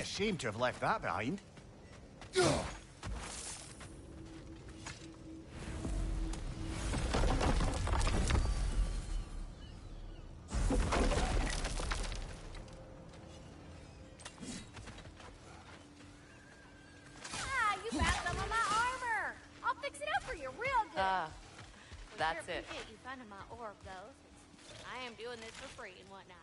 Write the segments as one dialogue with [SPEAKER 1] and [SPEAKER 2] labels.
[SPEAKER 1] a shame to have left that behind.
[SPEAKER 2] You found some of my armor. I'll fix it up for you real good.
[SPEAKER 3] That's it.
[SPEAKER 2] You finding my orb, though, since I am doing this for free and whatnot.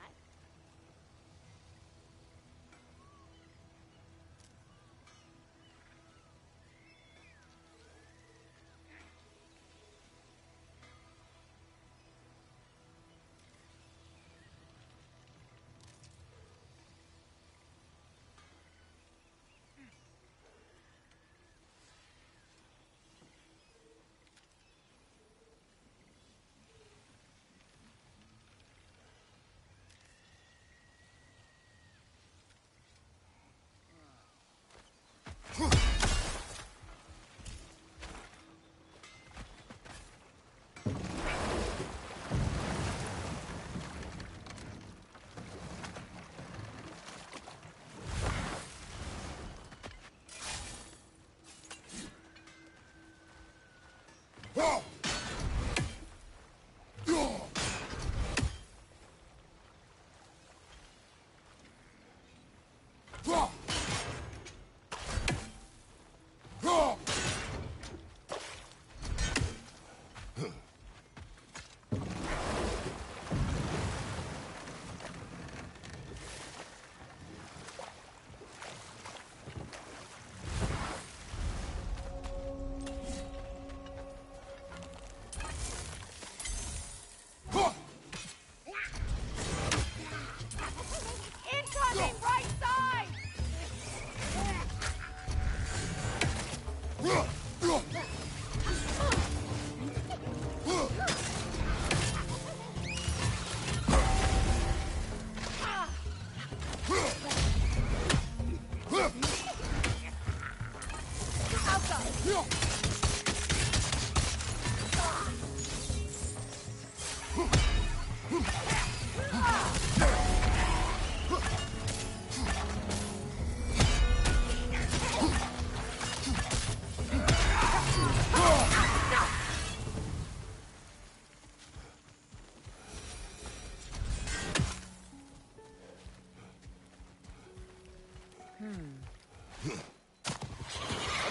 [SPEAKER 2] Incoming right side!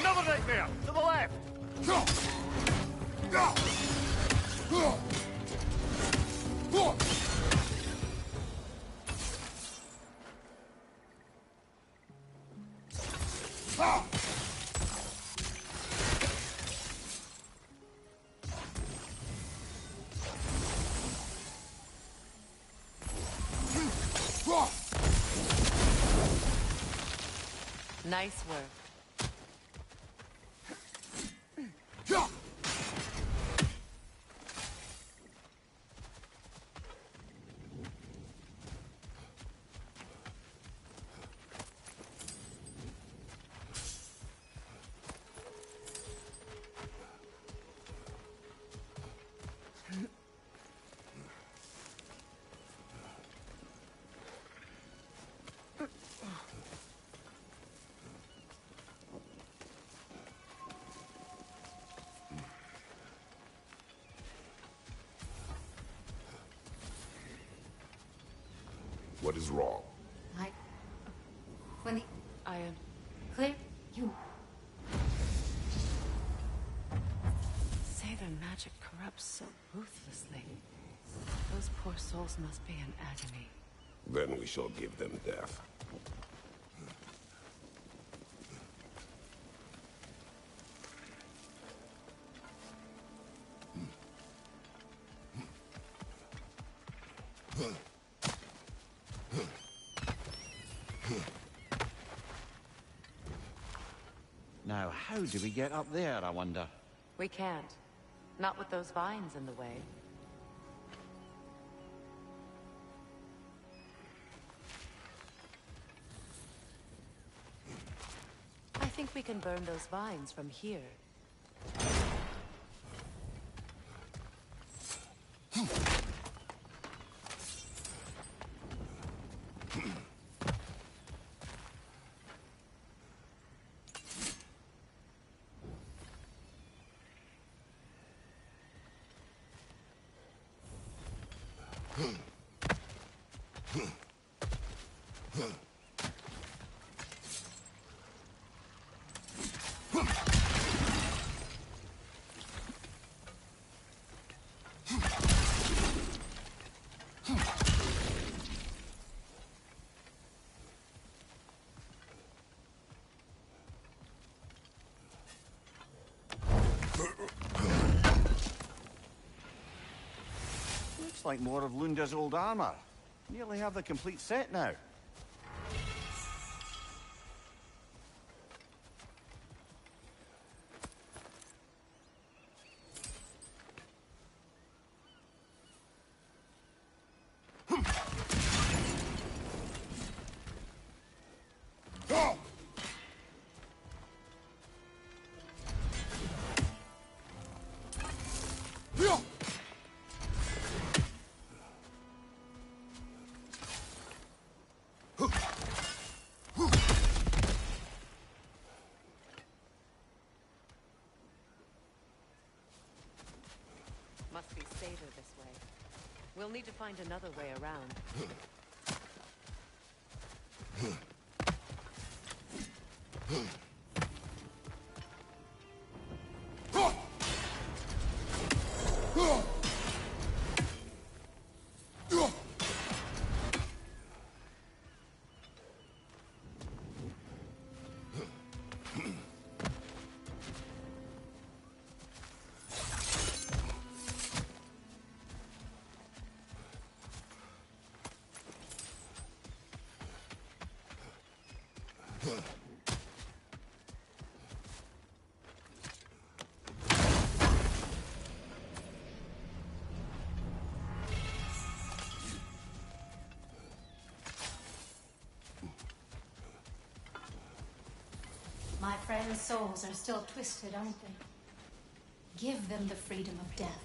[SPEAKER 1] Another nightmare! To the left!
[SPEAKER 3] Nice work.
[SPEAKER 4] What is wrong?
[SPEAKER 5] When the
[SPEAKER 3] Iron.
[SPEAKER 5] clear, you.
[SPEAKER 3] Say their magic corrupts so ruthlessly. Those poor souls must be in agony.
[SPEAKER 4] Then we shall give them death.
[SPEAKER 1] Now, how do we get up there, I wonder?
[SPEAKER 3] We can't. Not with those vines in the way. I think we can burn those vines from here.
[SPEAKER 1] Looks like more of Lunda's old armor. Nearly have the complete set now.
[SPEAKER 3] Must be safer this way. We'll need to find another way around.
[SPEAKER 5] My friends' souls are still twisted, aren't they? Give them the freedom of death.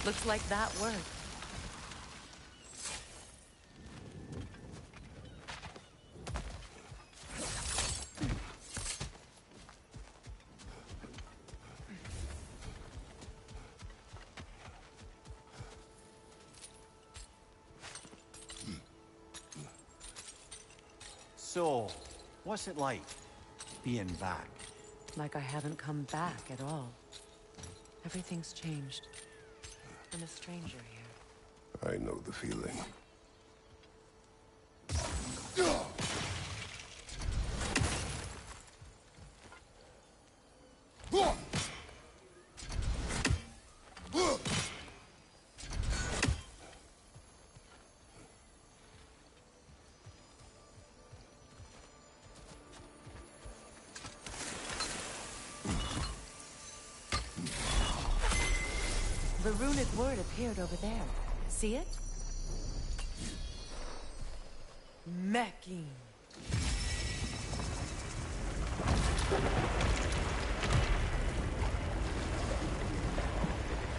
[SPEAKER 3] Looks like that worked.
[SPEAKER 1] So, what's it like, being back?
[SPEAKER 3] Like I haven't come back at all. Everything's changed. I'm a stranger here.
[SPEAKER 4] I know the feeling.
[SPEAKER 3] The runic word appeared over there. See it? Mecking.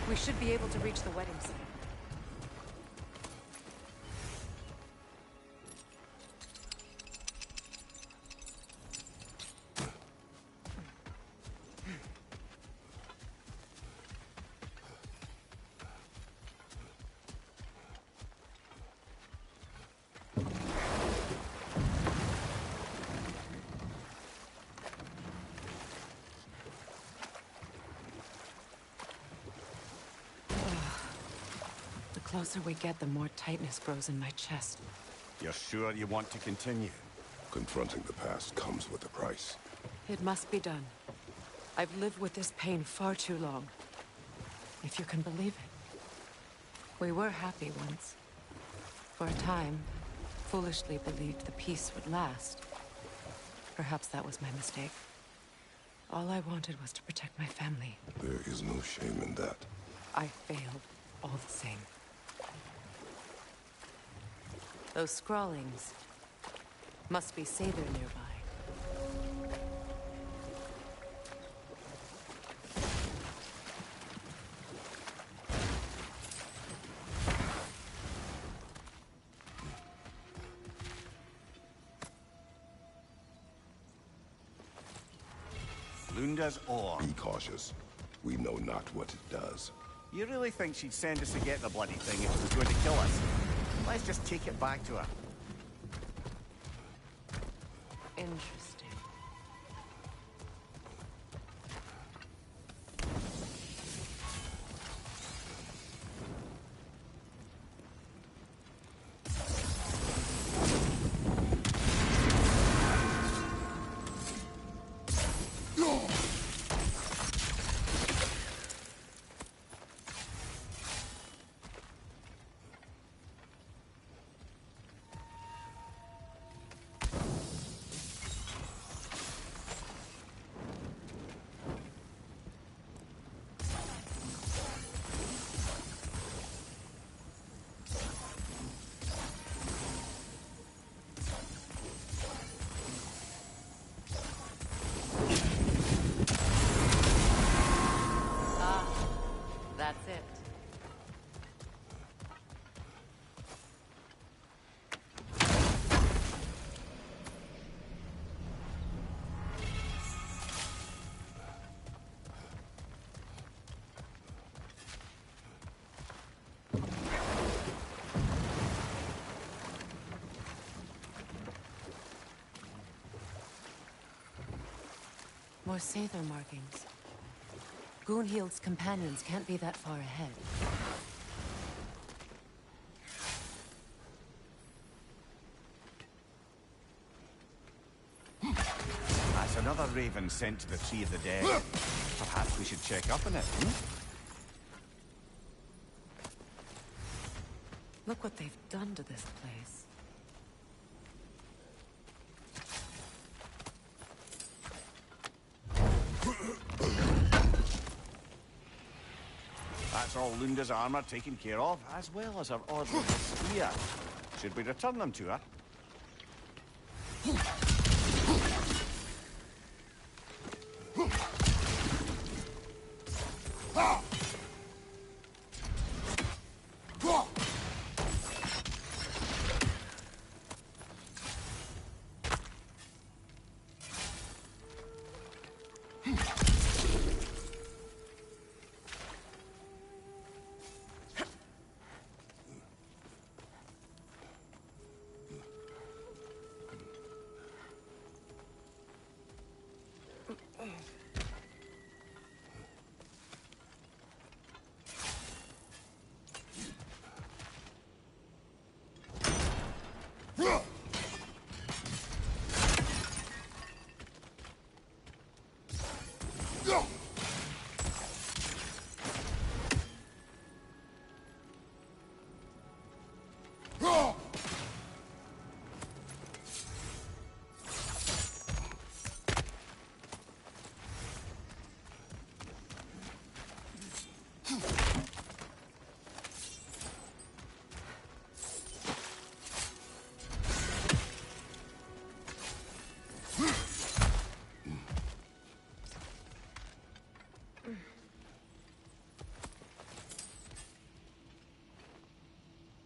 [SPEAKER 3] We should be able to reach the wedding site. closer we get, the more tightness grows in my chest.
[SPEAKER 1] You're sure you want to continue?
[SPEAKER 4] Confronting the past comes with a price.
[SPEAKER 3] It must be done. I've lived with this pain far too long. If you can believe it. We were happy once. For a time, foolishly believed the peace would last. Perhaps that was my mistake. All I wanted was to protect my family.
[SPEAKER 4] There is no shame in that.
[SPEAKER 3] I failed, all the same. Those scrawlings must be Sather nearby.
[SPEAKER 1] Lunda's ore.
[SPEAKER 4] Be cautious. We know not what it does.
[SPEAKER 1] You really think she'd send us to get the bloody thing if it was going to kill us? Let's just take it back to her.
[SPEAKER 3] Interesting. That's it. More Sather markings. Goonhield's companions can't be that far ahead.
[SPEAKER 1] That's another raven sent to the Tree of the Dead. Perhaps we should check up on it,
[SPEAKER 3] Look what they've done to this place.
[SPEAKER 1] That's all Lunda's armor taken care of, as well as her order of spear. Should we return them to her?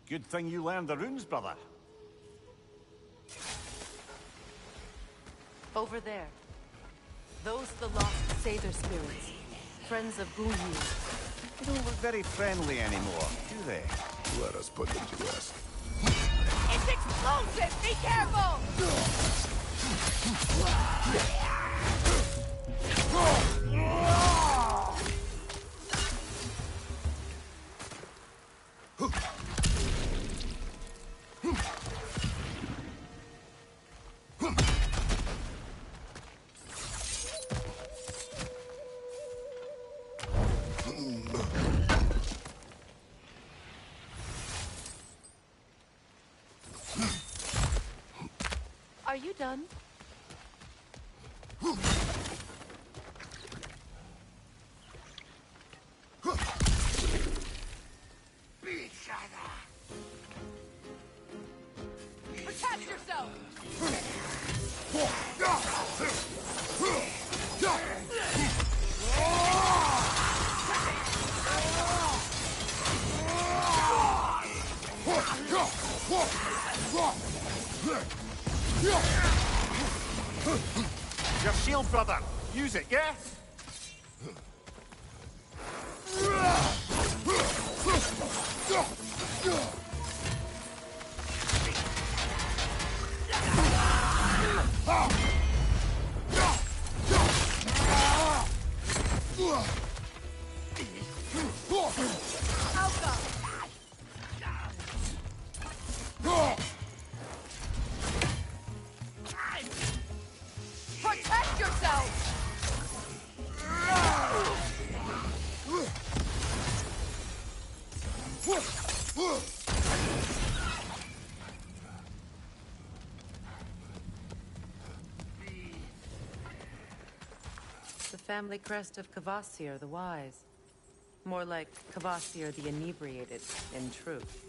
[SPEAKER 1] Good thing you learned the runes, brother.
[SPEAKER 3] Over there. Those the lost Sather spirits. Friends of Goonhield.
[SPEAKER 1] They don't look very friendly anymore, do they?
[SPEAKER 4] Let us put them to rest.
[SPEAKER 2] It's explosive! Be careful!
[SPEAKER 3] you done?
[SPEAKER 2] Protect yourself!
[SPEAKER 1] Your shield, brother. Use it, yeah?
[SPEAKER 2] Protect yourself!
[SPEAKER 3] The family crest of Kvasir the Wise. More like Kvasir the Inebriated, in truth.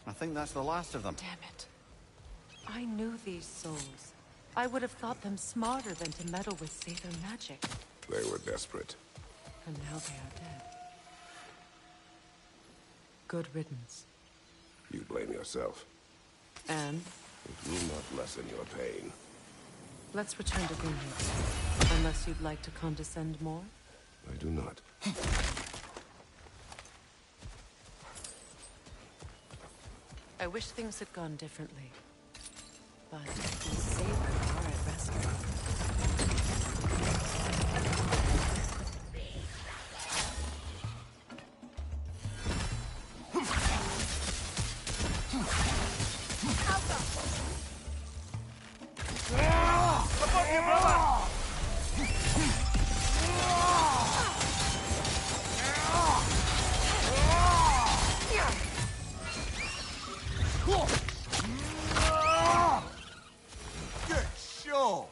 [SPEAKER 1] I think that's the last of them.
[SPEAKER 3] Damn it. I knew these souls. I would have thought them smarter than to meddle with Sather magic.
[SPEAKER 4] They were desperate.
[SPEAKER 3] And now they are dead. Good riddance.
[SPEAKER 4] You blame yourself.
[SPEAKER 3] And
[SPEAKER 4] It will not lessen your pain.
[SPEAKER 3] let's return to Greenwood. Unless you'd like to condescend more?
[SPEAKER 4] I do not.
[SPEAKER 3] I wish things had gone differently. But these Sabers are at rest.
[SPEAKER 1] Support your brother! Good show!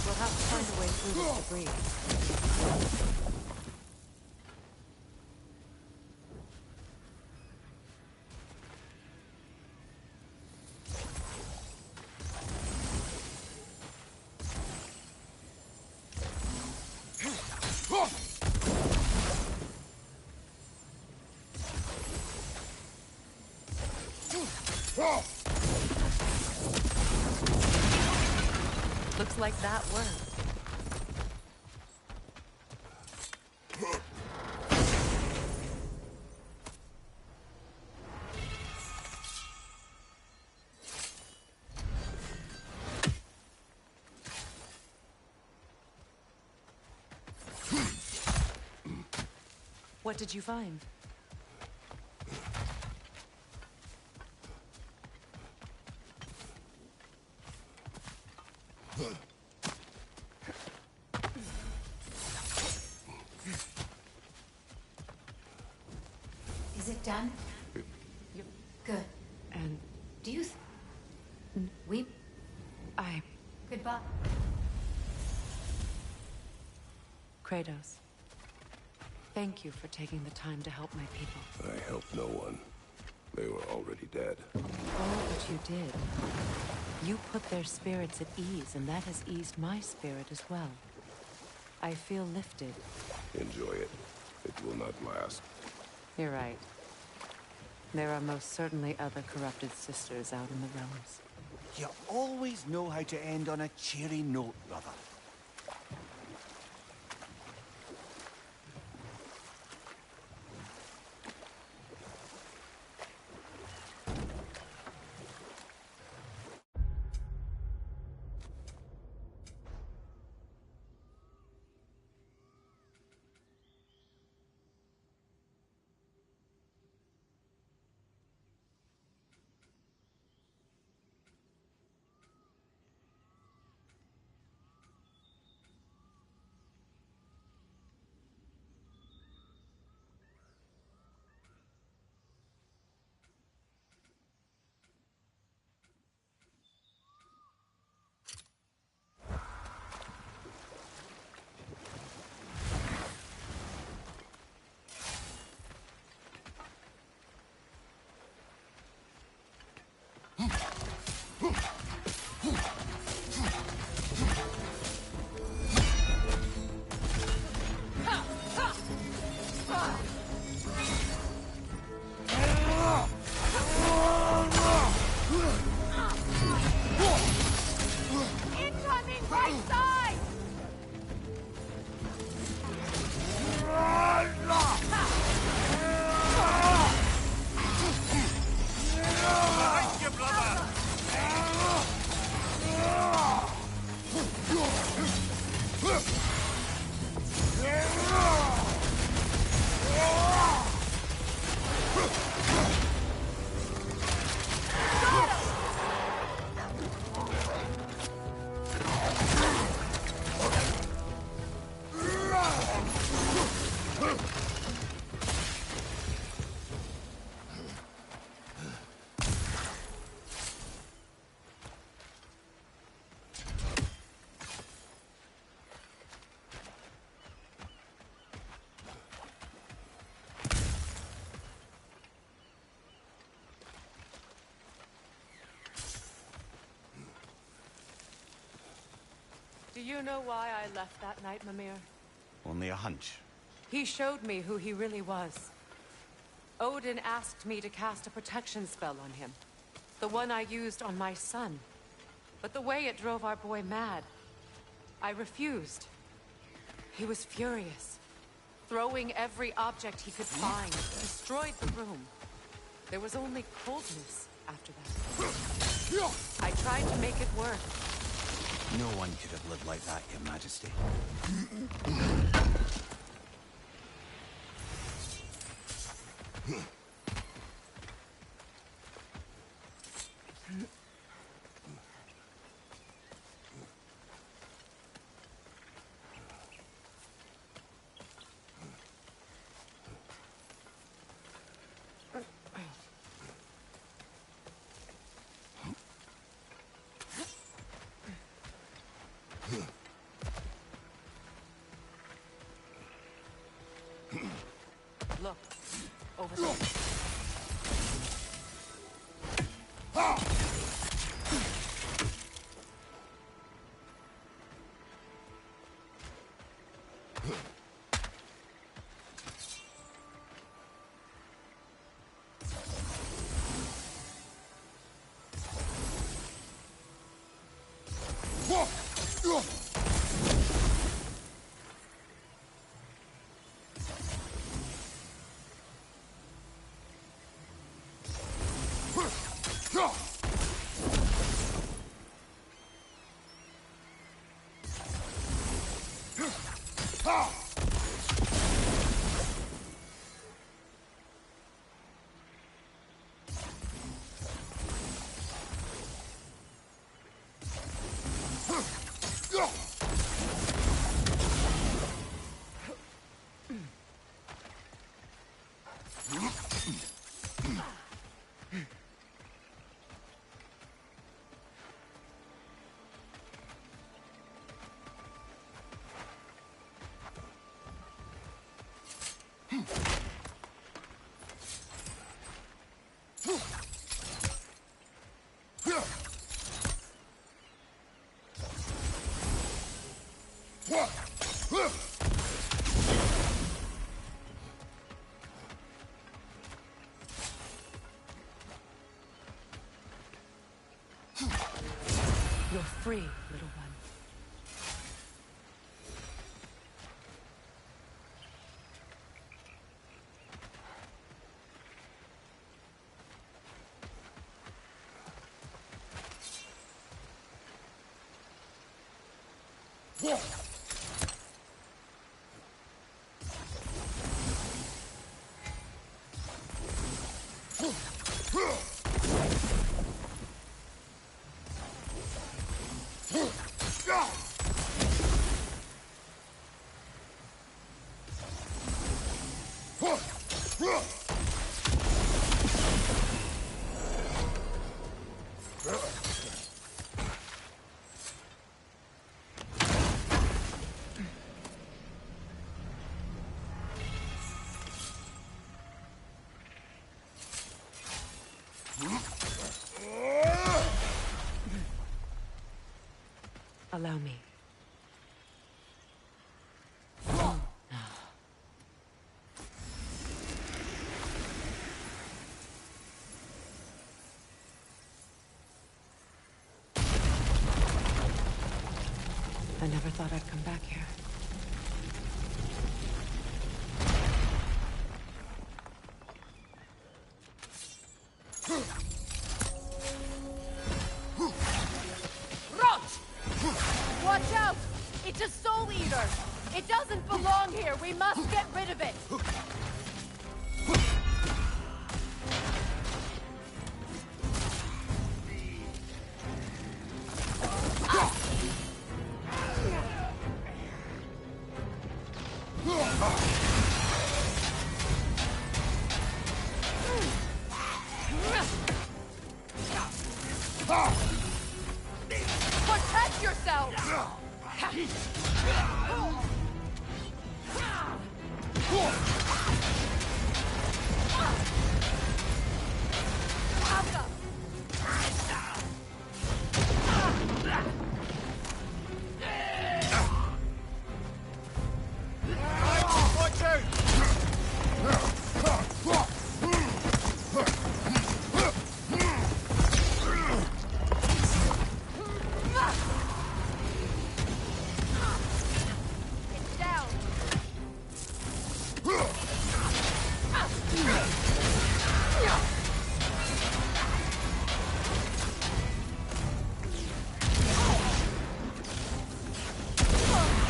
[SPEAKER 3] We'll have to find a way through this debris. Looks like that worked. What did you find?
[SPEAKER 5] Is it done?
[SPEAKER 3] Yep.
[SPEAKER 5] Good.
[SPEAKER 3] And
[SPEAKER 5] Do you... We...
[SPEAKER 3] I...
[SPEAKER 5] Goodbye.
[SPEAKER 3] Kratos. Thank you for taking the time to help my people.
[SPEAKER 4] I help no one. They were already dead.
[SPEAKER 3] Oh, but you did. You put their spirits at ease, and that has eased my spirit as well. I feel lifted.
[SPEAKER 4] Enjoy it. It will not last.
[SPEAKER 3] You're right. There are most certainly other corrupted sisters out in the realms.
[SPEAKER 1] You always know how to end on a cheery note, brother.
[SPEAKER 2] Incoming right side!
[SPEAKER 1] Behind you, brother!
[SPEAKER 3] Do you know why I left that night, Mimir?
[SPEAKER 1] Only a hunch.
[SPEAKER 3] He showed me who he really was. Odin asked me to cast a protection spell on him. The one I used on my son. But the way it drove our boy mad, I refused. He was furious, throwing every object he could find, destroyed the room. There was only coldness after that. I tried to make it work.
[SPEAKER 1] No one could have lived like that, Your Majesty.
[SPEAKER 3] Look, over there. You're free, little one. Allow me. I never thought I'd come back here.
[SPEAKER 2] Watch out! It's a soul eater! It doesn't belong here! We must get rid of it! Protect yourself!
[SPEAKER 1] Watch out!
[SPEAKER 2] It's down!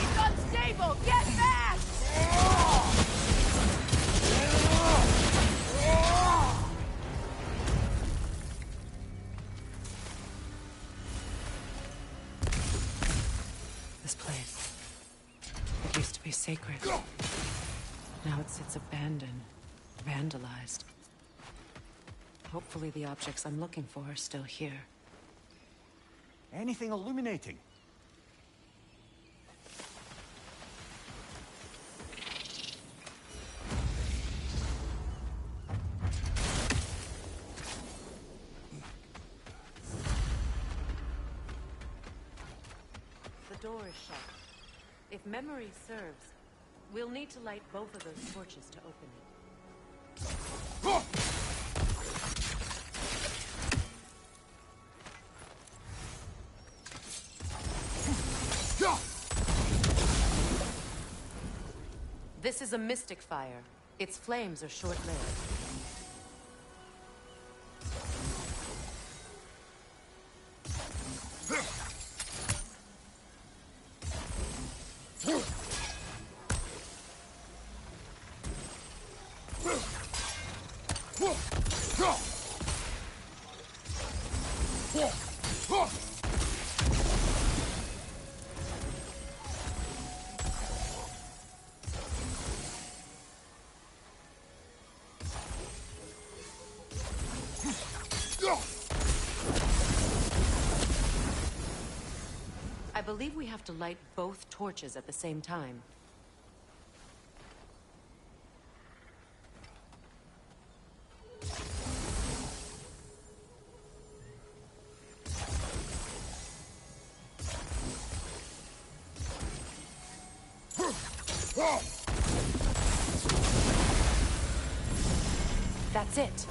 [SPEAKER 2] It's unstable! Get back!
[SPEAKER 3] This place. It used to be sacred. Now it sits abandoned, vandalized. Hopefully the objects I'm looking for are still here.
[SPEAKER 1] Anything illuminating?
[SPEAKER 3] The door is shut. If memory serves, we'll need to light both of those torches to open it. This is a mystic fire. Its flames are short-lived. I believe we have to light both torches at the same time. That's it.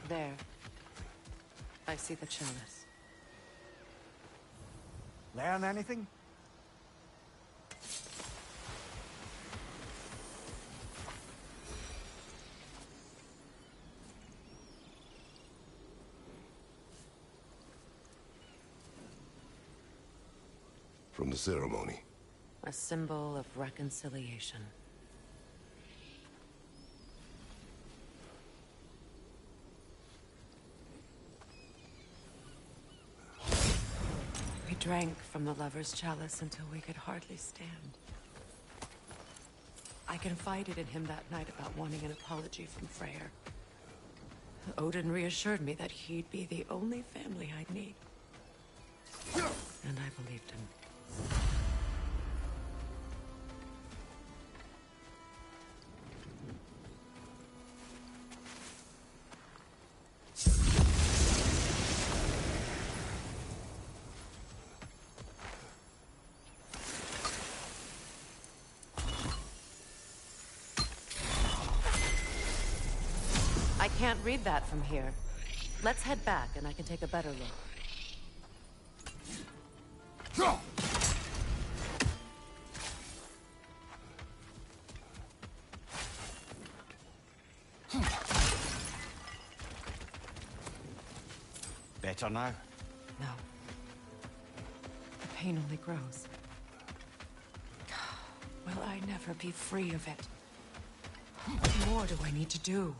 [SPEAKER 3] There. I see the chalice.
[SPEAKER 1] Learn anything?
[SPEAKER 4] From the ceremony.
[SPEAKER 3] A symbol of reconciliation. We drank from the lover's chalice until we could hardly stand. I confided in him that night about wanting an apology from Freyr. Odin reassured me that he'd be the only family I'd need. And I believed him. I can't read that from here. Let's head back and I can take a better look.
[SPEAKER 1] Better now?
[SPEAKER 3] No. The pain only grows. Will I never be free of it? What more do I need to do?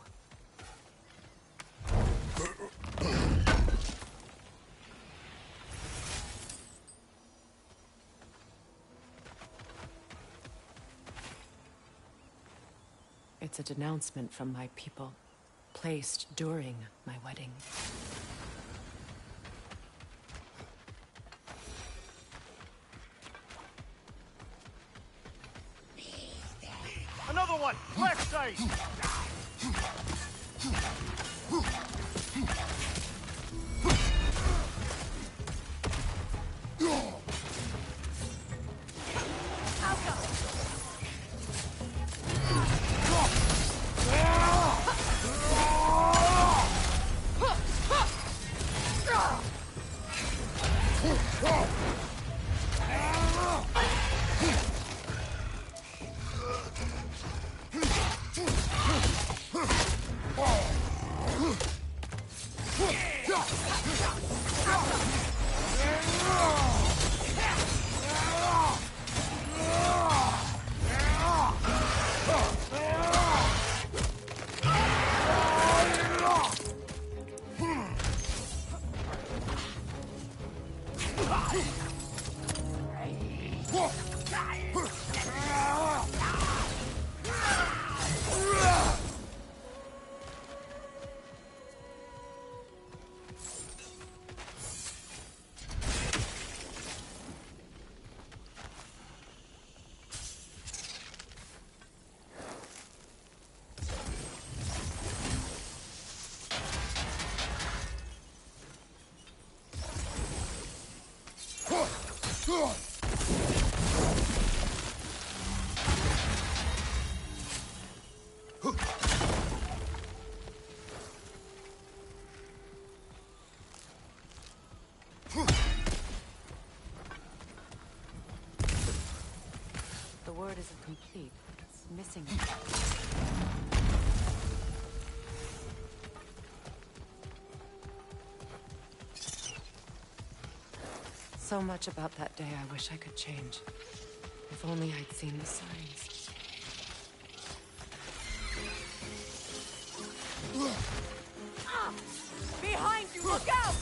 [SPEAKER 3] It's a denouncement from my people, placed during my wedding.
[SPEAKER 1] Another one! Left side!
[SPEAKER 3] The word isn't complete. It's missing. So much about that day I wish I could change. If only I'd seen the signs.
[SPEAKER 2] Behind you, look out!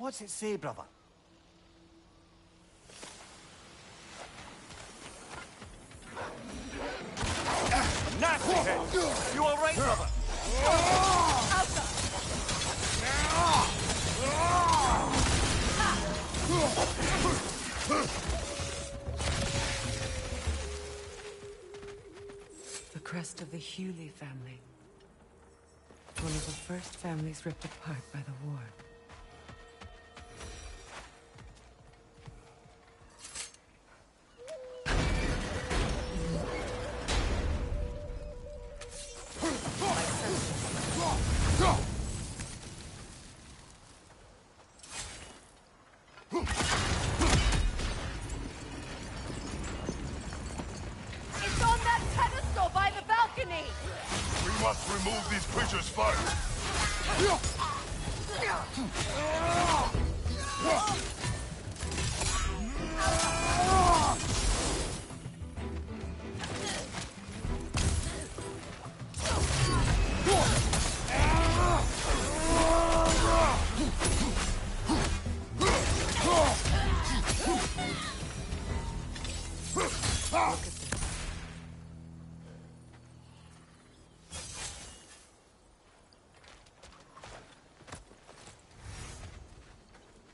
[SPEAKER 1] What's it say, brother? Nasty head! You all right, brother?
[SPEAKER 3] The crest of the Hewley family. One of the first families ripped apart by the war.
[SPEAKER 2] It's on that pedestal by the balcony!
[SPEAKER 4] We must remove these creatures first.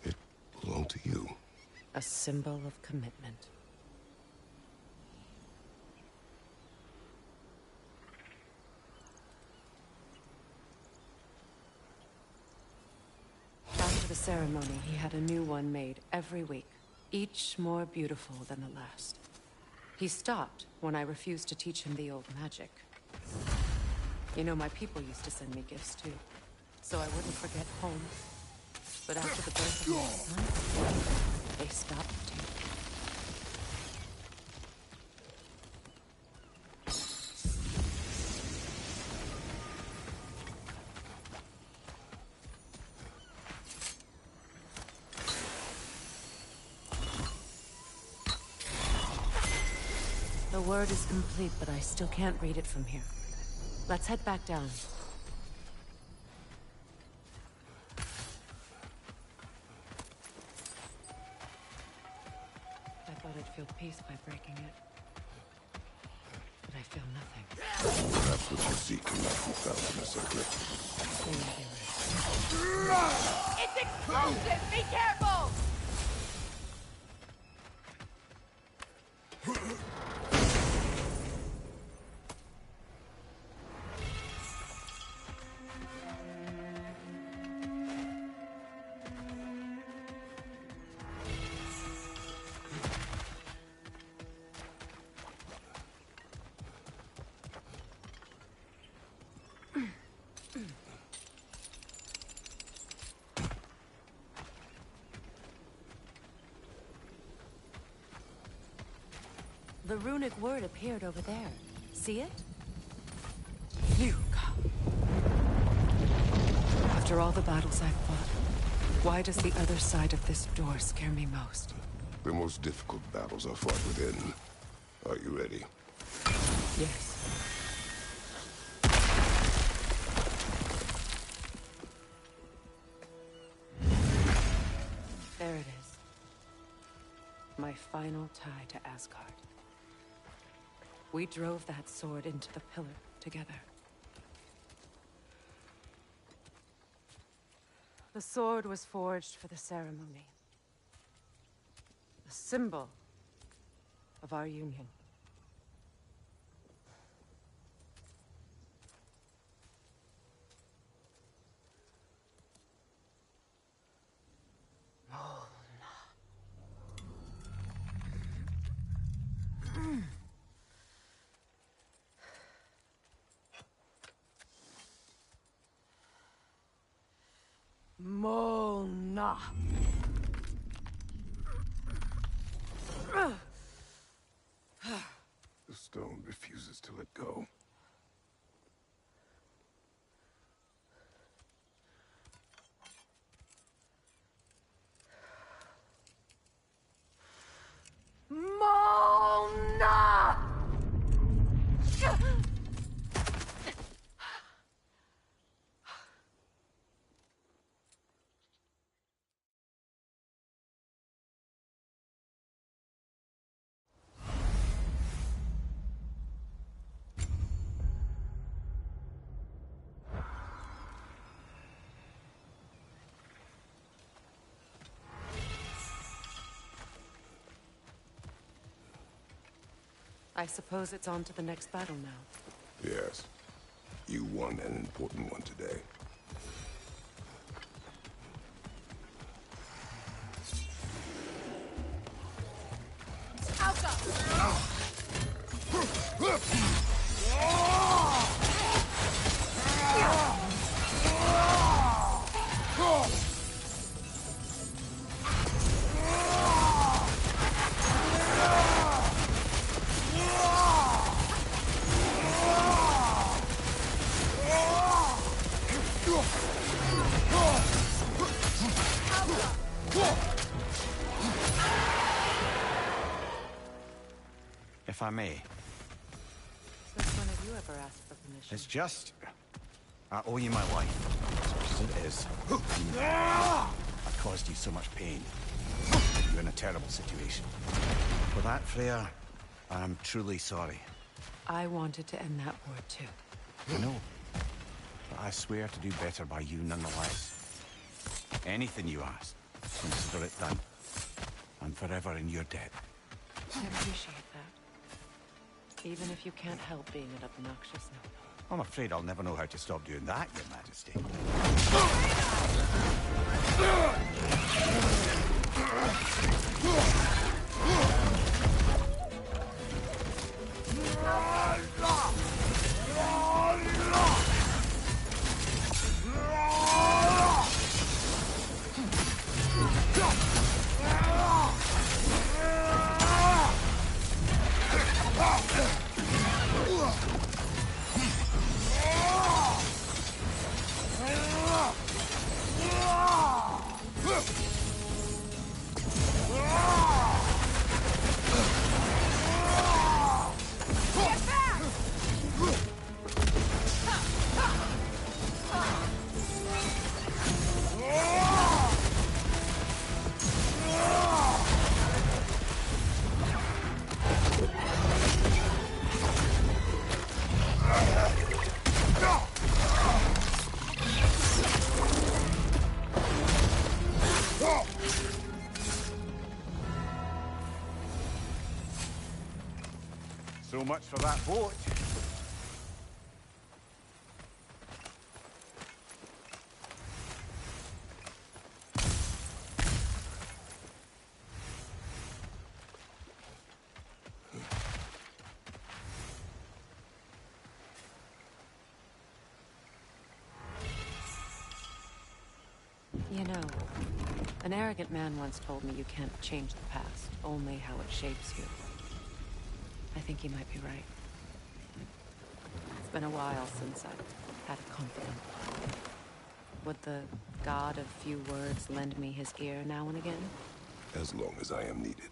[SPEAKER 4] It belonged to you.
[SPEAKER 3] A symbol of commitment. After the ceremony, he had a new one made every week, each more beautiful than the last. He stopped when I refused to teach him the old magic. You know, my people used to send me gifts too, so I wouldn't forget home. But after the birth of my son, they stopped too. The word is complete, but I still can't read it from here. Let's head back down. I thought I'd feel peace by breaking it. But I feel nothing.
[SPEAKER 4] Perhaps what you seek cannot be found in this eclipse.
[SPEAKER 3] They may be right.
[SPEAKER 2] It's explosive! Be careful!
[SPEAKER 3] The runic word appeared over there. See it? Yuka. After all the battles I've fought, why does the other side of this door scare me most?
[SPEAKER 4] The most difficult battles are fought within. Are you ready?
[SPEAKER 3] Yes. There it is. My final tie to Asgard. We drove that sword into the pillar together. The sword was forged for the ceremony. The symbol of our union. Mona.
[SPEAKER 4] The stone refuses to let go.
[SPEAKER 3] I suppose it's on to the next battle now.
[SPEAKER 4] Yes. You won an important one today.
[SPEAKER 1] If I may.
[SPEAKER 3] Since when have you ever asked for permission?
[SPEAKER 1] It's just... I owe you my life. Such as it is. I've caused you so much pain. You're in a terrible situation. For that, Freya, I'm truly sorry.
[SPEAKER 3] I wanted to end that war too.
[SPEAKER 1] I know. But I swear to do better by you nonetheless. Anything you ask, consider it done. I'm forever in your debt.
[SPEAKER 3] I appreciate that. Even if you can't help being an obnoxious noble.
[SPEAKER 1] I'm afraid I'll never know how to stop doing that, Your Majesty. So much for that boat.
[SPEAKER 3] You know, an arrogant man once told me you can't change the past, only how it shapes you. I think he might be right. It's been a while since I've had a confidant. Would the god of few words lend me his ear now and again?
[SPEAKER 4] As long as I am needed.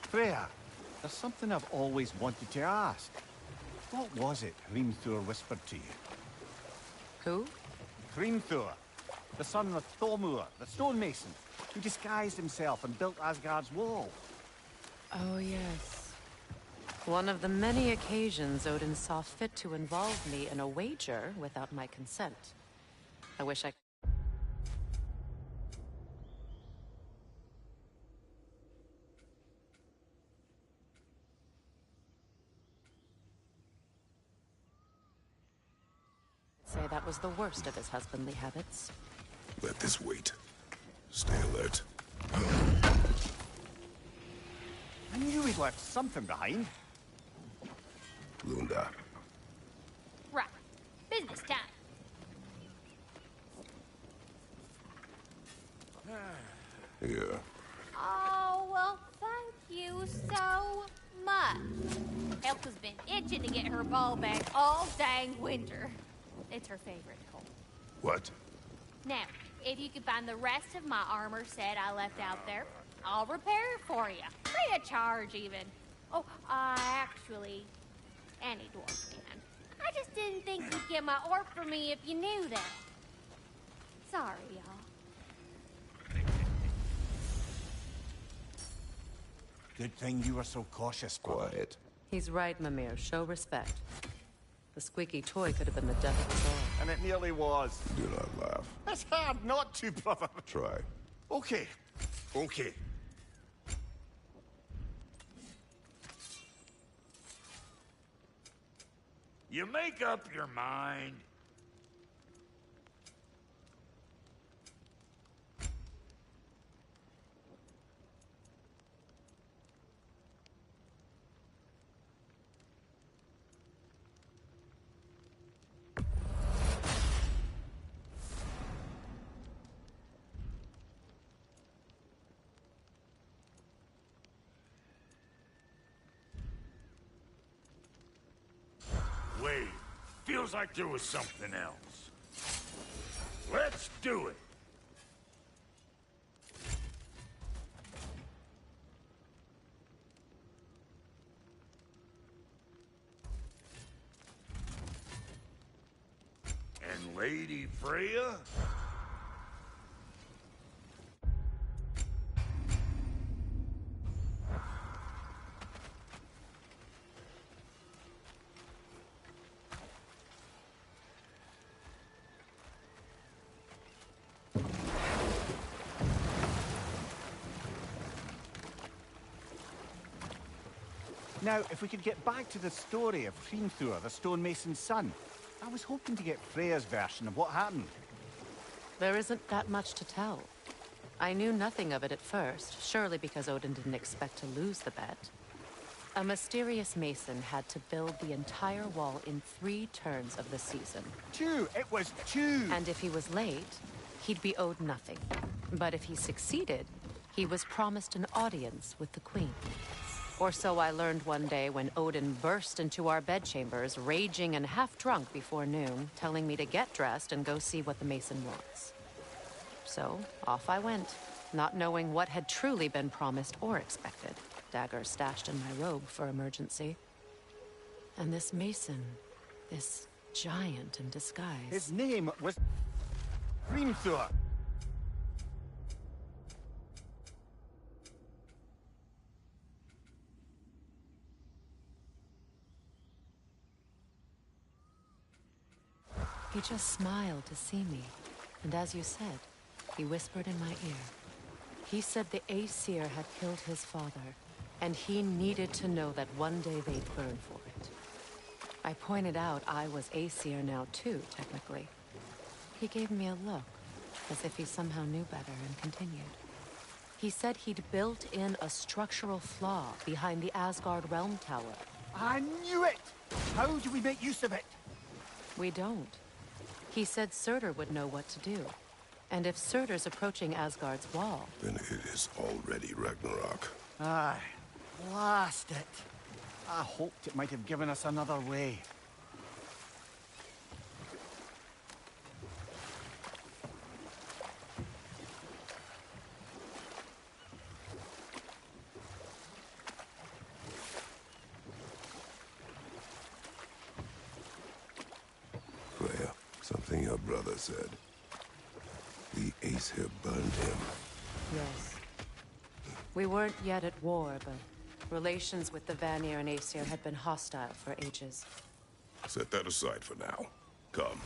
[SPEAKER 1] Freya, there's something I've always wanted to ask. What was it Hrimthur whispered to you?
[SPEAKER 3] Who?
[SPEAKER 1] Hrimthur, the son of Thormur, the stonemason, who disguised himself and built Asgard's wall.
[SPEAKER 3] Oh, yes. One of the many occasions Odin saw fit to involve me in a wager without my consent. I wish I... was the worst of his husbandly habits.
[SPEAKER 4] Let this wait. Stay alert.
[SPEAKER 1] I knew he'd left something behind.
[SPEAKER 4] Lunda.
[SPEAKER 5] Right. Business time.
[SPEAKER 4] Here.
[SPEAKER 5] Oh, well, thank you so much. Elka's been itching to get her ball back all dang winter. It's her favorite colt.
[SPEAKER 4] What?
[SPEAKER 5] Now, if you could find the rest of my armor set I left out there, I'll repair it for you. Free of charge, even. Oh, actually, any dwarf can. I just didn't think you'd get my orc for me if you knew that. Sorry, y'all.
[SPEAKER 1] Good thing you were so cautious, brother.
[SPEAKER 4] Quiet.
[SPEAKER 3] He's right, Mimir. Show respect. The squeaky toy could have been the death of us all.
[SPEAKER 1] And it nearly was.
[SPEAKER 4] Do not laugh.
[SPEAKER 1] It's hard not to, brother.
[SPEAKER 4] Try.
[SPEAKER 1] Okay. Okay.
[SPEAKER 6] You make up your mind. Wait, feels like there was something else. Let's do it. And Lady Freya?
[SPEAKER 1] Now, if we could get back to the story of Hrimthur, the stonemason's son. I was hoping to get Freya's version of what happened.
[SPEAKER 3] There isn't that much to tell. I knew nothing of it at first, surely because Odin didn't expect to lose the bet. A mysterious mason had to build the entire wall in 3 turns of the season.
[SPEAKER 1] 2! It was 2!
[SPEAKER 3] And if he was late, he'd be owed nothing. But if he succeeded, he was promised an audience with the queen. Or so I learned one day when Odin burst into our bedchambers, raging and half-drunk before noon, telling me to get dressed and go see what the mason wants. So, off I went, not knowing what had truly been promised or expected. Dagger stashed in my robe for emergency. And this mason, this giant in disguise.
[SPEAKER 1] His name was Hrimthur.
[SPEAKER 3] He just smiled to see me, and as you said, he whispered in my ear. He said the Aesir had killed his father, and he needed to know that one day they'd burn for it. I pointed out I was Aesir now too, technically. He gave me a look, as if he somehow knew better, and continued. He said he'd built in a structural flaw behind the Asgard Realm Tower.
[SPEAKER 1] I knew it! How do we make use of it?
[SPEAKER 3] We don't. He said Surtur would know what to do. And if Surtur's approaching Asgard's wall...
[SPEAKER 4] Then it is already Ragnarok.
[SPEAKER 1] Aye. Blast it. I hoped it might have given us another way.
[SPEAKER 4] Freya, something your brother said. The Aesir burned him.
[SPEAKER 3] Yes. We weren't yet at war, but relations with the Vanir and Aesir had been hostile for ages.
[SPEAKER 4] Set that aside for now. Come.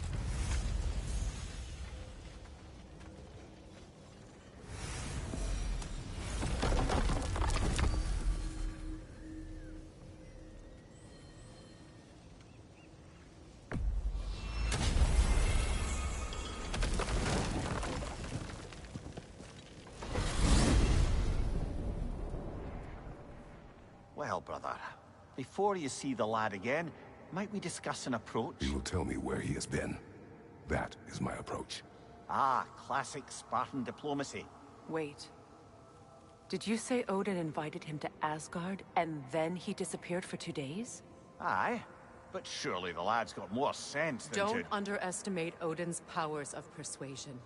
[SPEAKER 1] Well, brother, before you see the lad again, might we discuss an approach?
[SPEAKER 4] He will tell me where he has been. That is my approach.
[SPEAKER 1] Ah, classic Spartan diplomacy.
[SPEAKER 3] Wait. Did you say Odin invited him to Asgard, and then he disappeared for 2 days?
[SPEAKER 1] Aye, but surely the lad's got more sense than
[SPEAKER 3] Don't underestimate Odin's powers of persuasion.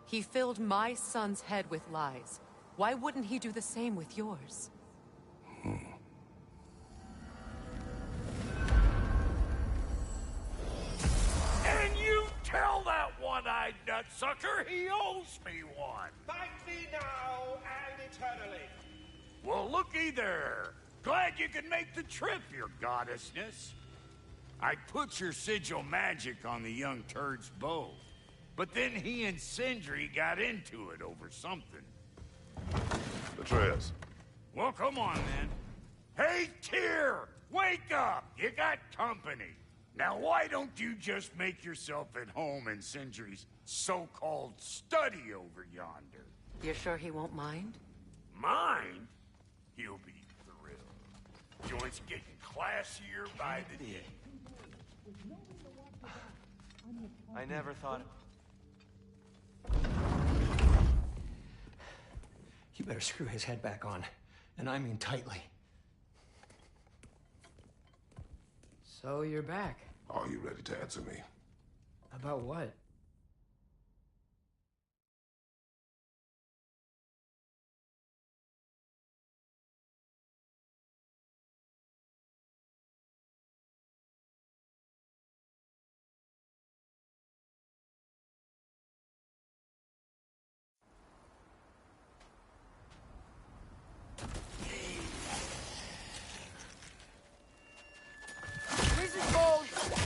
[SPEAKER 3] He filled my son's head with lies. Why wouldn't he do the same with yours?
[SPEAKER 6] And you tell that one-eyed nutsucker he owes me one.
[SPEAKER 7] Thank thee now and eternally.
[SPEAKER 6] Well, looky there. Glad you could make the trip, your goddessness. I put your sigil magic on the young turd's bow, but then he and Sindri got into it over something.
[SPEAKER 4] Atreus.
[SPEAKER 6] Well, come on, then. Hey, Tyr! Wake up! You got company. Now, why don't you just make yourself at home in Sindri's so-called study over yonder?
[SPEAKER 3] You're sure he won't mind?
[SPEAKER 6] Mind? He'll be thrilled. Joint's getting classier by the day.
[SPEAKER 8] I never thought...
[SPEAKER 9] You better screw his head back on, and I mean tightly.
[SPEAKER 8] So you're back.
[SPEAKER 4] Are you ready to answer me?
[SPEAKER 8] About what?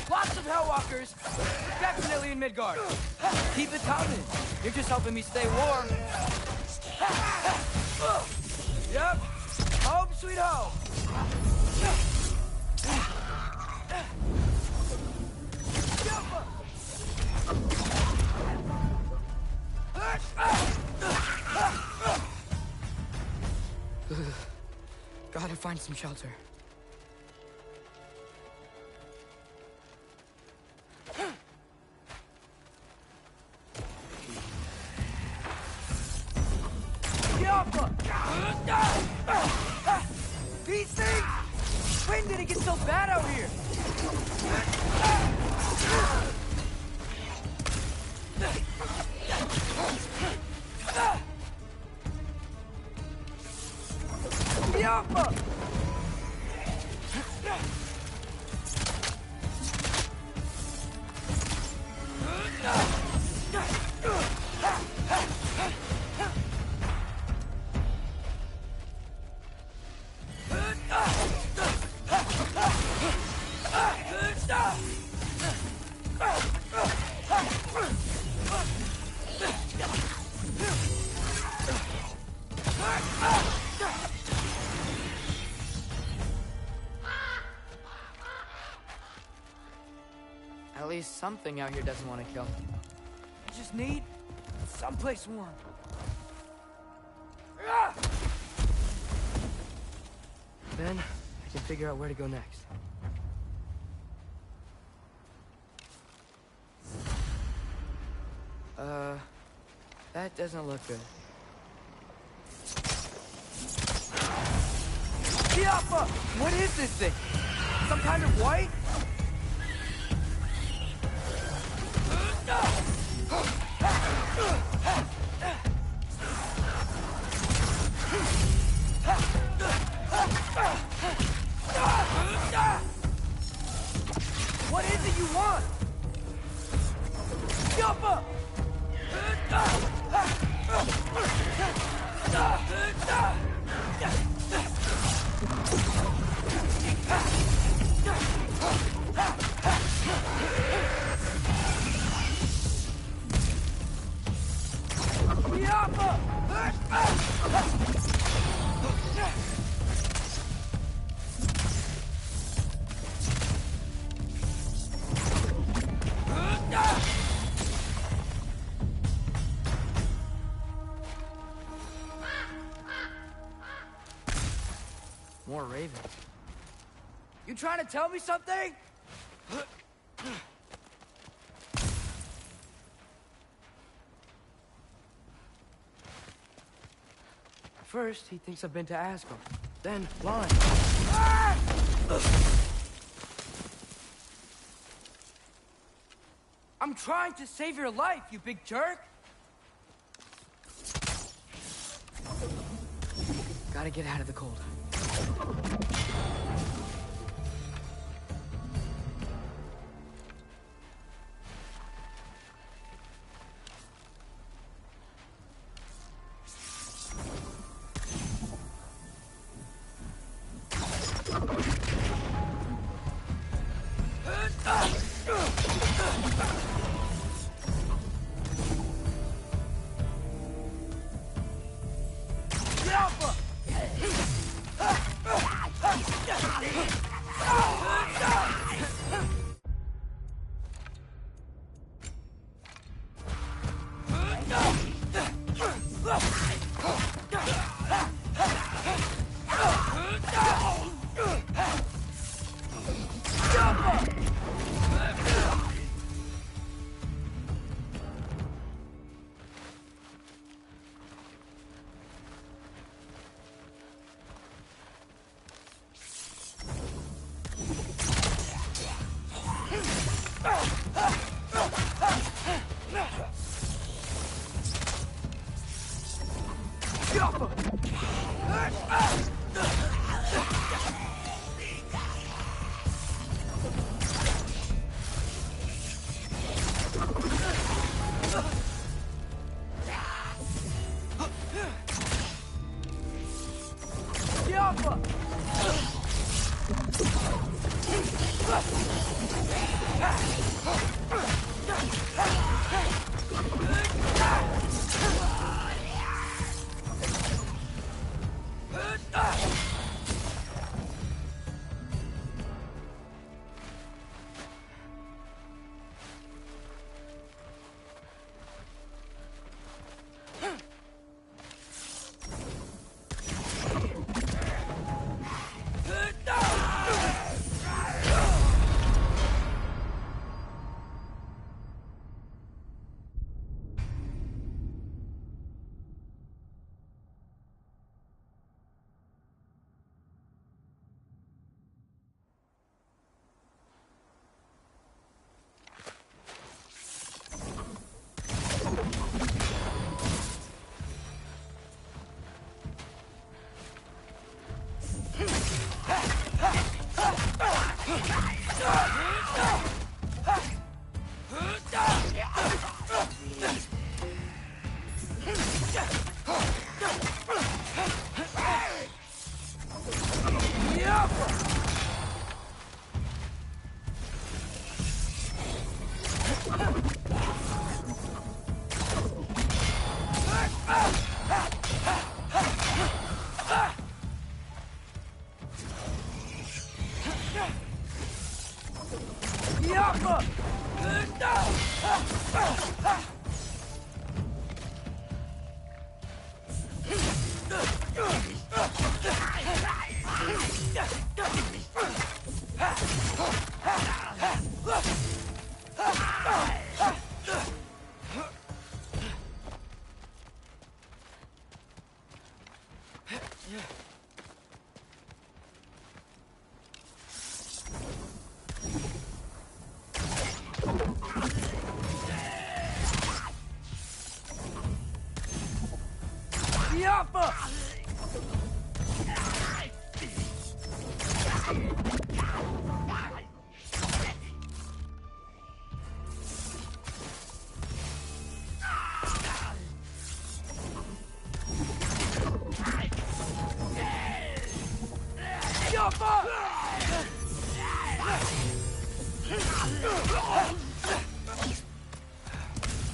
[SPEAKER 10] Lots of Hellwalkers. Definitely in Midgard. Keep it coming. You're just helping me stay warm. Yep. Home sweet home. Gotta find some shelter. These things! When did it get so bad out here? Yappa! At least something out here doesn't want to kill me. I just need someplace warm. Then I can figure out where to go next. That doesn't look good. Yappa! What is this thing? Some kind of white? What is it you want? Yappa! More ravens. You trying to tell me something? First, he thinks I've been to Asgard. Then, blind. Ah! I'm trying to save your life, you big jerk! Gotta get out of the cold.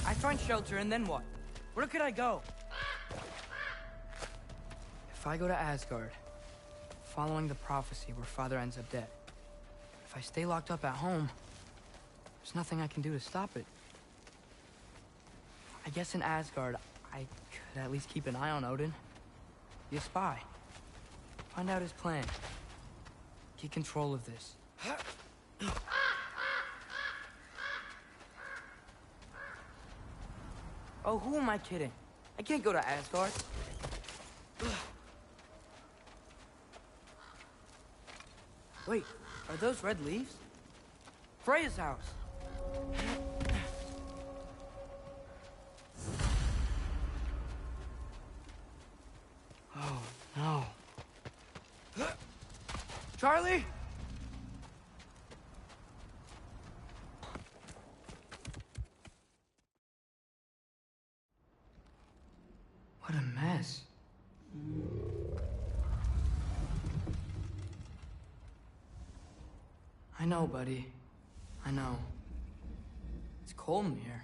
[SPEAKER 10] I find shelter, and then what? Where could I go? If I go to Asgard, following the prophecy where Father ends up dead, if I stay locked up at home, there's nothing I can do to stop it. I guess in Asgard, I could at least keep an eye on Odin. Be a spy. Find out his plan. Get control of this. Oh, who am I kidding? I can't go to Asgard. Wait, are those red leaves? Freya's house. Oh, no. Charlie? What a mess. I know, buddy. I know. It's cold in here.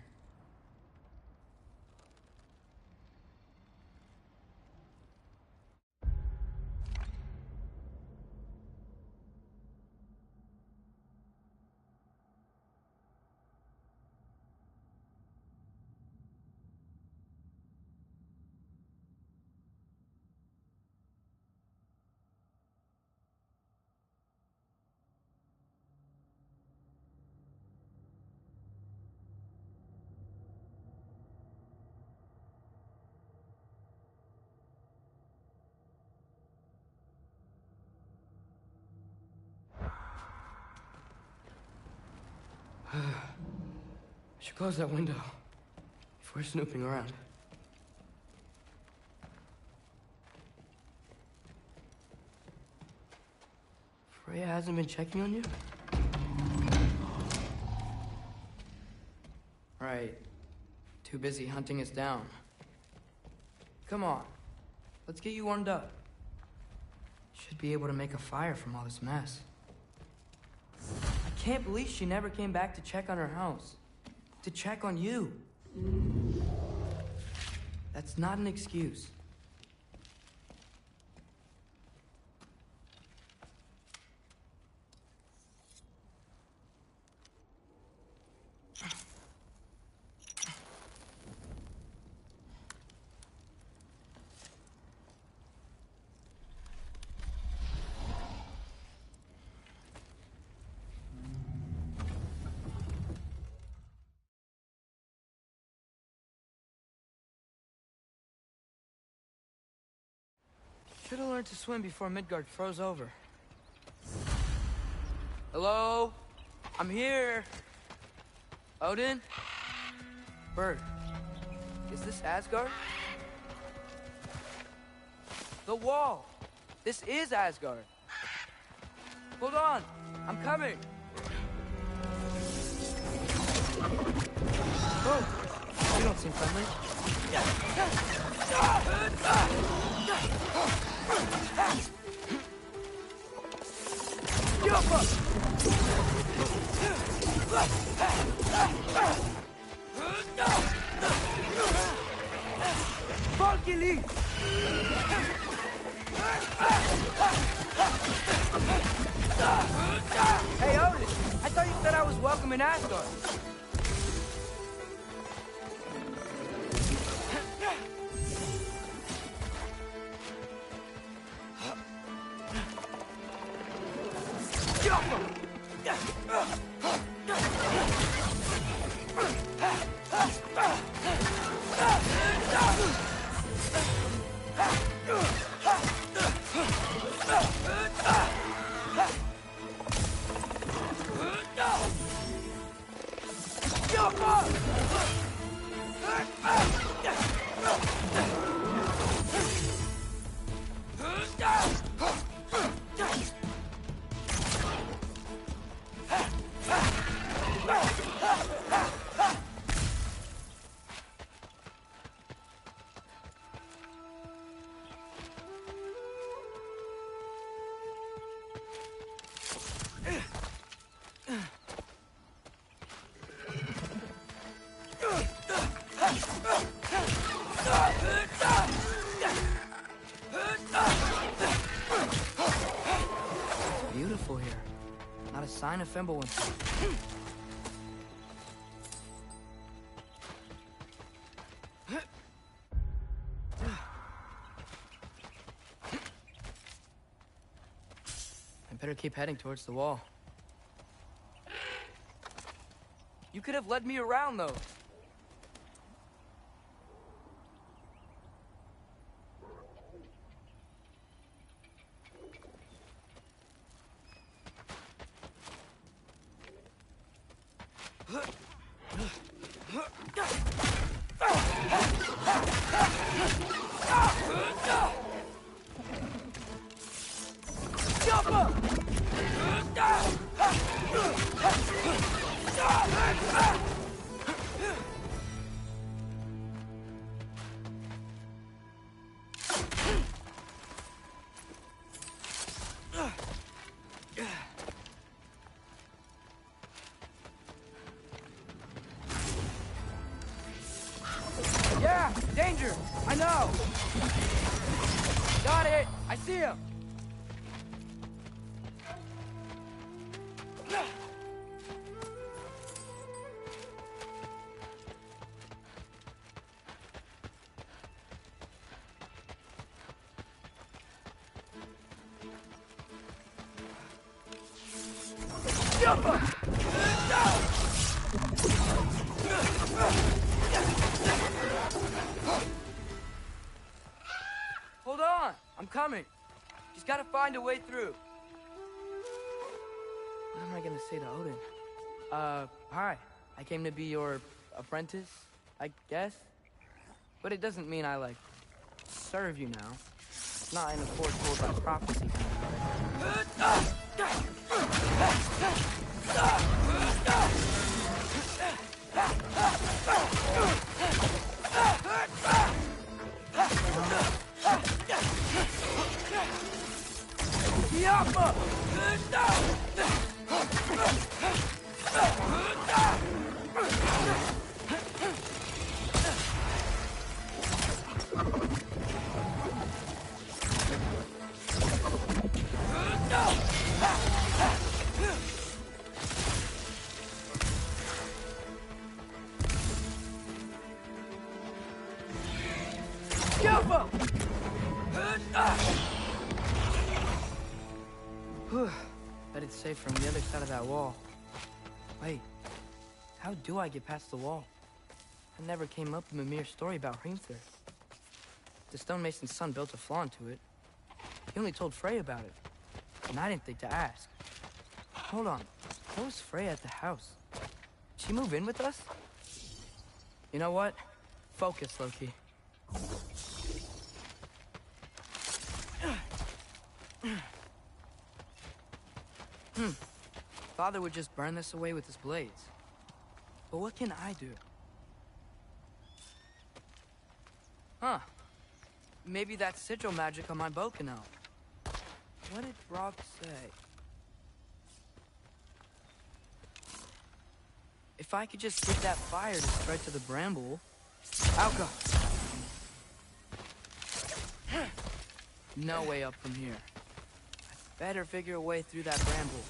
[SPEAKER 10] I should close that window if we're snooping around. Freya hasn't been checking on you? Right. Too busy hunting us down. Come on. Let's get you warmed up. Should be able to make a fire from all this mess. I can't believe she never came back to check on her house. To check on you. That's not an excuse. Should have learned to swim before Midgard froze over. Hello? I'm here. Odin? Bird. Is this Asgard? The wall. This is Asgard. Hold on. I'm coming. Oh, you don't seem friendly. Hey, Odin! I thought you said I was welcome in Asgard. Beautiful here. Not a sign of Fimbulwinter. better keep heading towards the wall. You could have led me around, though. Yeah, danger! I know! Got it! I see him! Hold on! I'm coming. Just gotta find a way through. What am I gonna say to Odin? Hi. I came to be your apprentice, I guess? But it doesn't mean I, like, serve you now. It's not in a foretold by prophecy kind of way. Bet it's safe from the other side of that wall. Wait, how do I get past the wall? I never came up with Mimir's story about Hrimthur. The stonemason's son built a flaw into it. He only told Frey about it, and I didn't think to ask. Hold on, how was Frey at the house? Did she move in with us? You know what? Focus, Loki. Father would just burn this away with his blades. But what can I do? Huh. Maybe that sigil magic on my bow can help. What did Brock say? If I could just get that fire to spread to the bramble... Alka! No way up from here. I better figure a way through that bramble.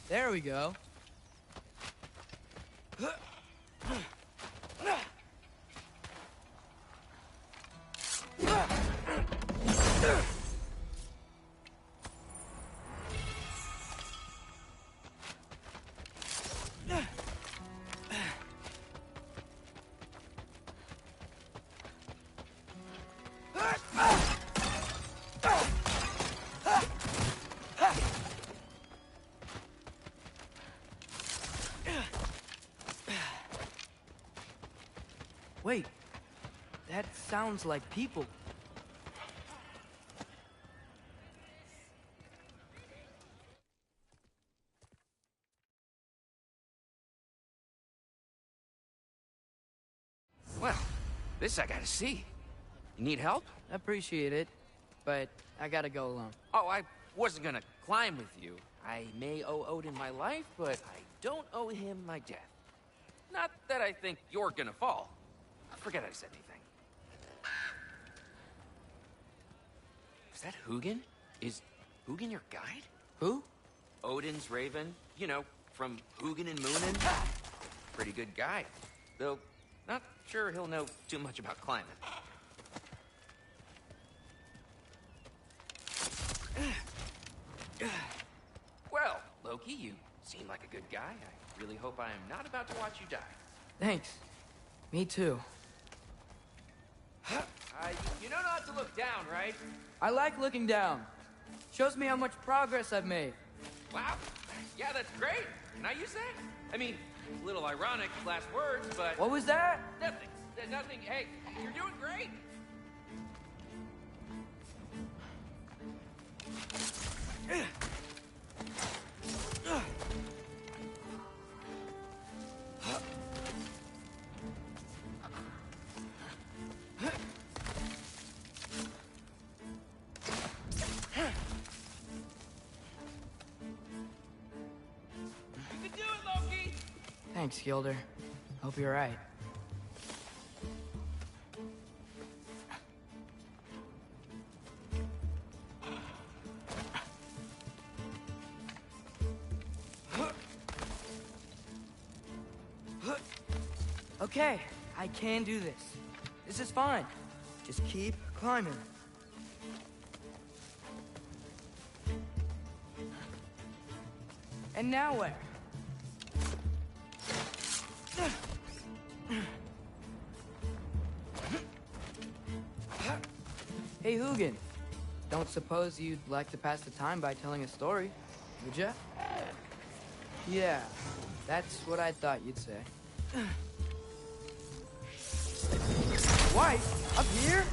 [SPEAKER 10] There we go. Wait, that sounds like people.
[SPEAKER 11] Well, this I gotta see. You need help?
[SPEAKER 10] Appreciate it, but I gotta go alone.
[SPEAKER 11] Oh, I wasn't gonna climb with you. I may owe Odin my life, but I don't owe him my death. Not that I think you're gonna fall. Forget I said anything. Is that Hugin? Is Hugin your guide?
[SPEAKER 10] Who?
[SPEAKER 11] Odin's raven. You know, from Hugin and Moonin. Pretty good guy. Though, not sure he'll know too much about climbing. Well, Loki, you seem like a good guy. I really hope I am not about to watch you die.
[SPEAKER 10] Thanks. Me too.
[SPEAKER 11] You know not to look down, right?
[SPEAKER 10] I like looking down. Shows me how much progress I've made.
[SPEAKER 11] Wow. Yeah, that's great. Can I use that? I mean, a little ironic last words, but...
[SPEAKER 10] What was that?
[SPEAKER 11] Nothing. Nothing. Hey, you're doing great.
[SPEAKER 10] Thanks, Gilder. Hope you're right. Okay, I can do this. This is fine. Just keep climbing. And now where? Hey, Hugin. Don't suppose you'd like to pass the time by telling a story, would ya? Yeah, that's what I thought you'd say. White? Up here?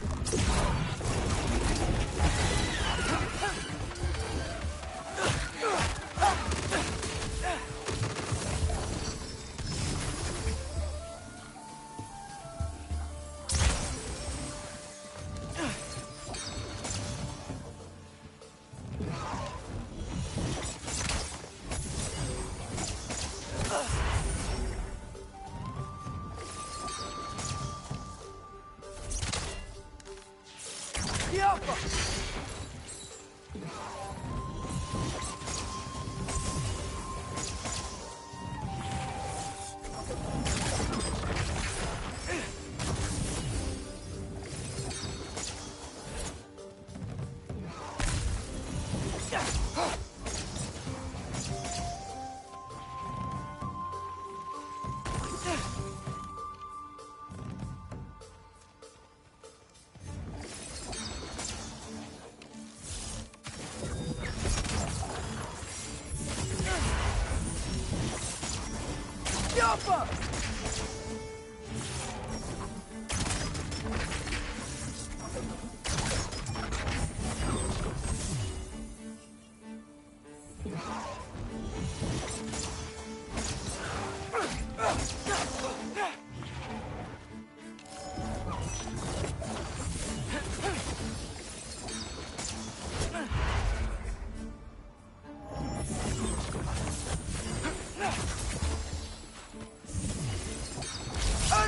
[SPEAKER 10] Yappa!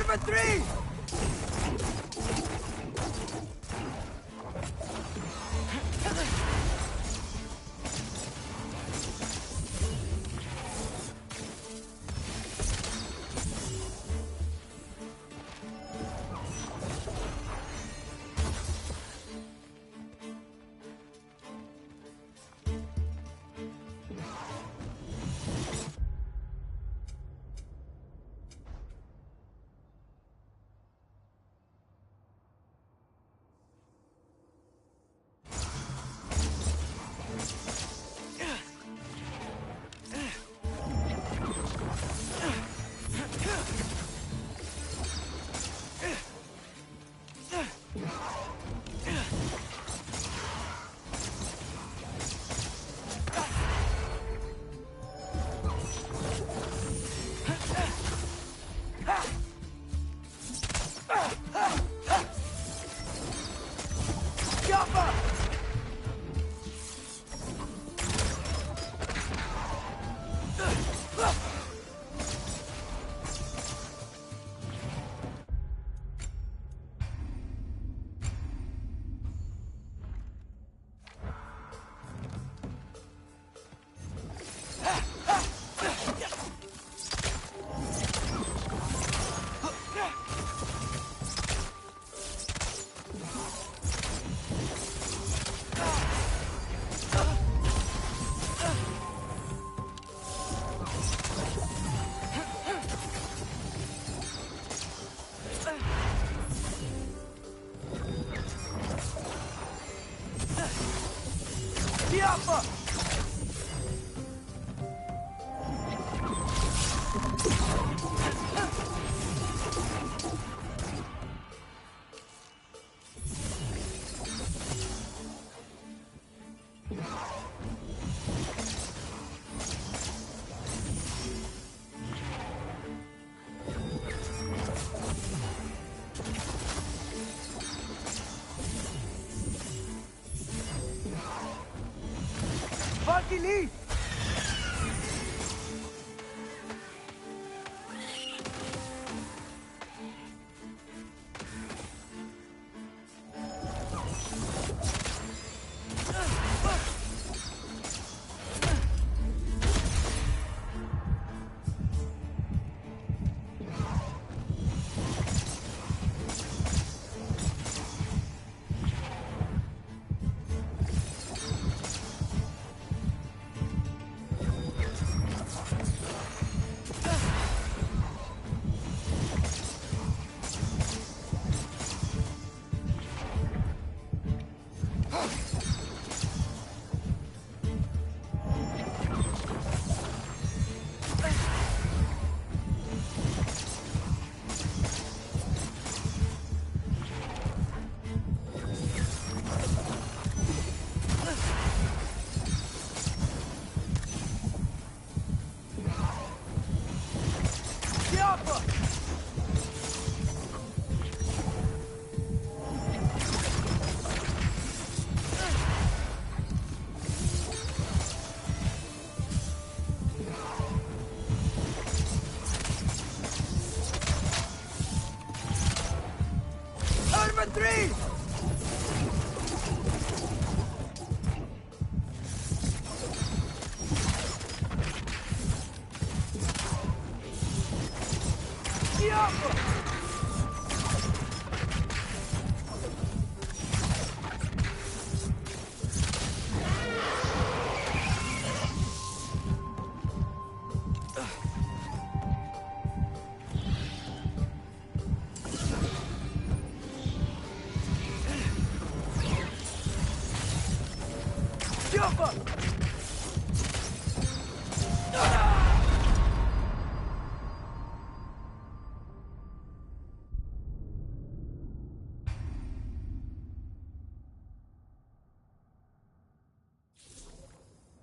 [SPEAKER 10] Number 3!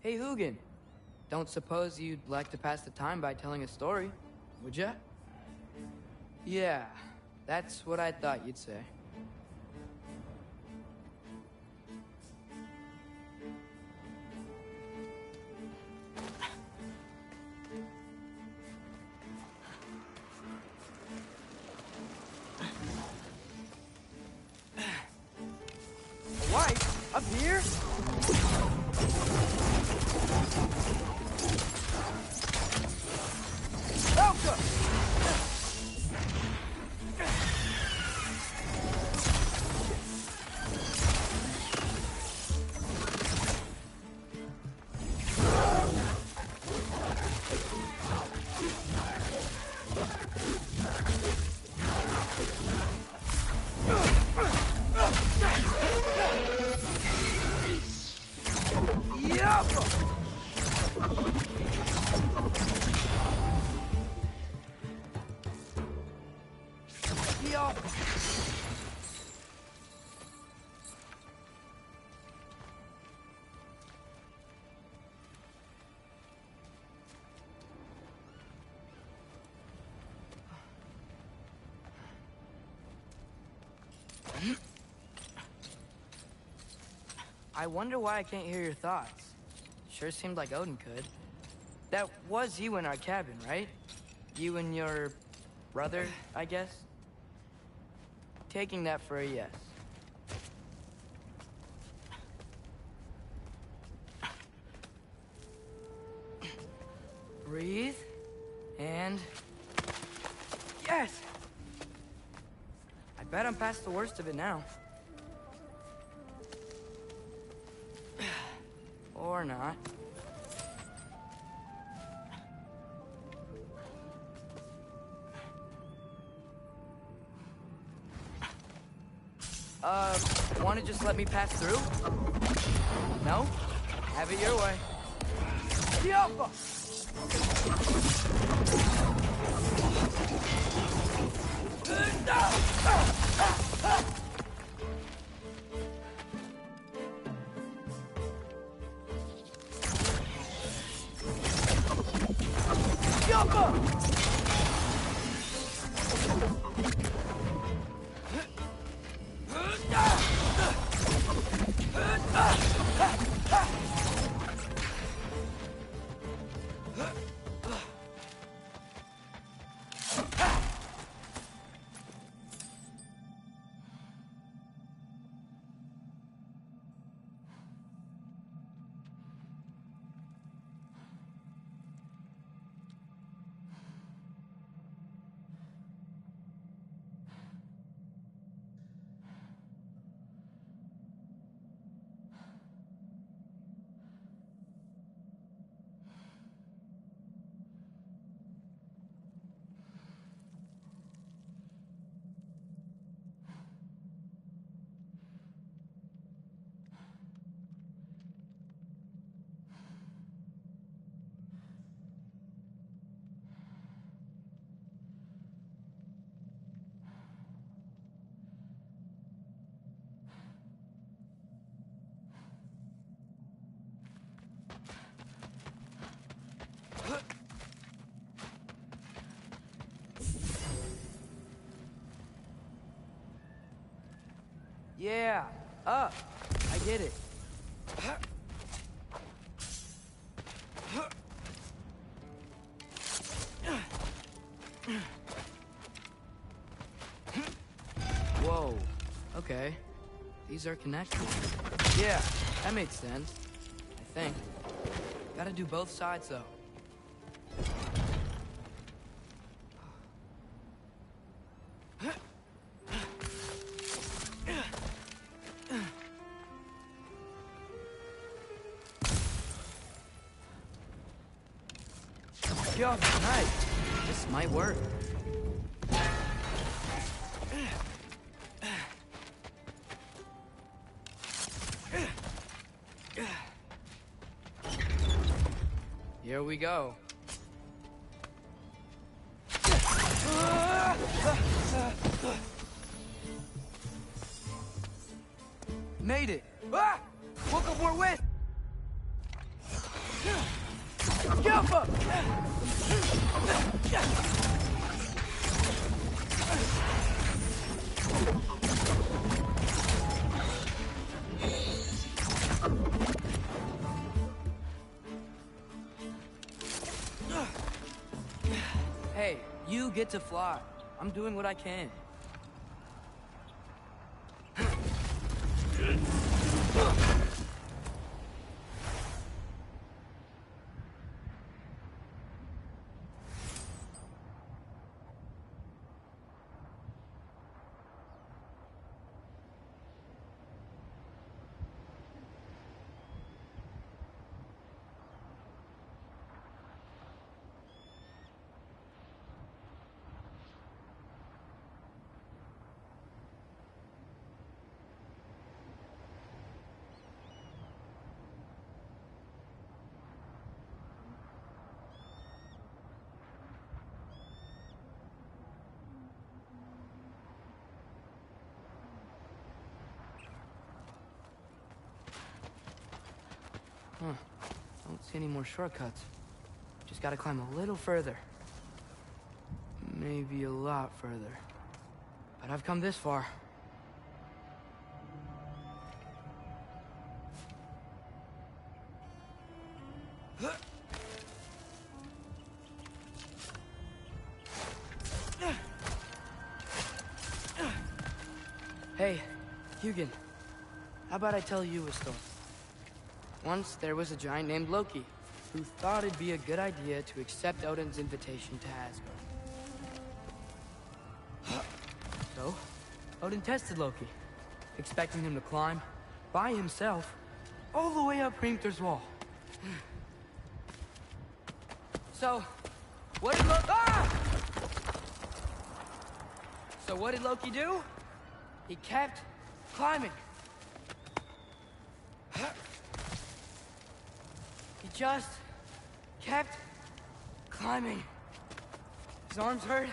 [SPEAKER 10] Hey, Hugin. Don't suppose you'd like to pass the time by telling a story, would ya? Yeah, that's what I thought you'd say.
[SPEAKER 12] A wife? Up here?
[SPEAKER 10] I wonder why I can't hear your thoughts. Sure seemed like Odin could. That was you in our cabin, right? You and your brother, I guess? Taking that for a yes. Breathe. And... yes! I bet I'm past the worst of it now. Or not. Want to just let me pass through? No?
[SPEAKER 12] Have it your way. Diablo! Yeah, up. I get it.
[SPEAKER 10] Whoa. Okay. These are connected. Yeah, that makes sense. I think. Gotta do both sides, though. Yo, nice. This might work. Here we go. Made it. Ah! Woke up more with. Jump up! Hey, you get to fly. I'm doing what I can. Don't see any more shortcuts. Just gotta climb a little further. Maybe a lot further. But I've come this far. Hey, Hugin. How about I tell you a story? Once there was a giant named Loki, who thought it'd be a good idea to accept Odin's invitation to Asgard. So, Odin tested Loki, expecting him to climb, by himself, all the way up Hrimthur's wall. So, what did Loki do? He kept climbing.
[SPEAKER 12] just kept climbing. His arms hurt.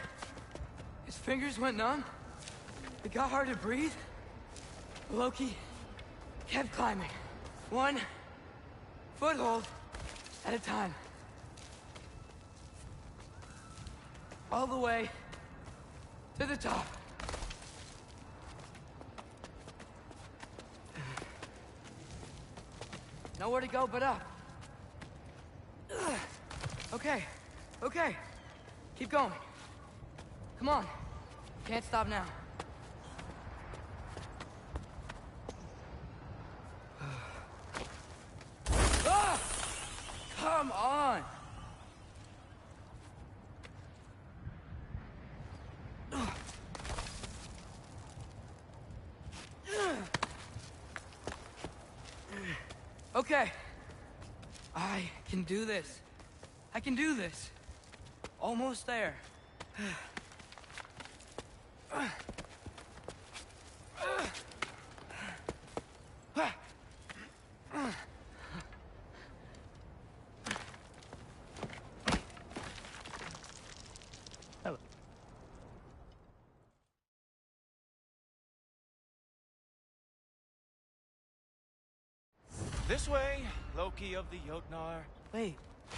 [SPEAKER 12] His fingers went numb. It got hard to breathe. Loki kept climbing. One foothold at a time. All the way to the top. Nowhere to go but up. Okay, okay. Keep going. Come on. Can't stop now. Ah! Come on! Okay. I can do this. I can do this. Almost there.
[SPEAKER 13] This way, Loki of the Jotnar.
[SPEAKER 12] Wait,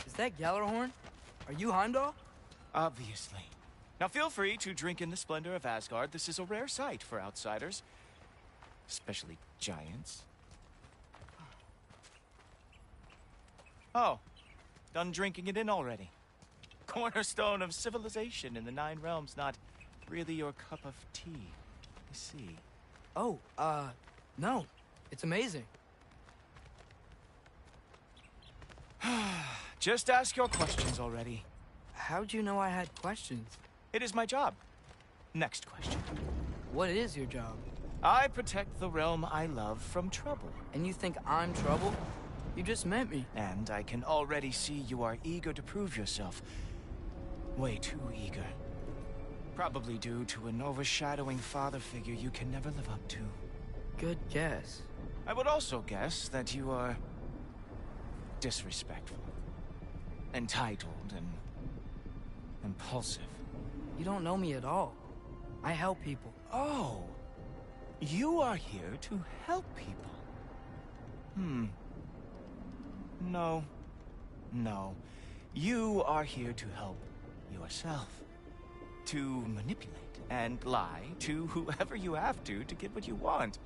[SPEAKER 12] is that Gjallarhorn? Are you Heimdall?
[SPEAKER 13] Obviously. Now feel free to drink in the splendor of Asgard. This is a rare sight for outsiders. Especially giants. Oh, done drinking it in already. Cornerstone of civilization in the 9 realms, not really your cup of tea. I see.
[SPEAKER 12] Oh, no. It's amazing.
[SPEAKER 13] Just ask your questions already.
[SPEAKER 12] How'd you know I had questions?
[SPEAKER 13] It is my job. Next question.
[SPEAKER 12] What is your job?
[SPEAKER 13] I protect the realm I love from trouble.
[SPEAKER 12] And you think I'm trouble? You just met me.
[SPEAKER 13] And I can already see you are eager to prove yourself. Way too eager. Probably due to an overshadowing father figure you can never live up to.
[SPEAKER 12] Good guess.
[SPEAKER 13] I would also guess that you are disrespectful, entitled, and impulsive.
[SPEAKER 12] You don't know me at all. I help people.
[SPEAKER 13] Oh, you are here to help people. No. You are here to help yourself. To manipulate and lie to whoever you have to get what you want.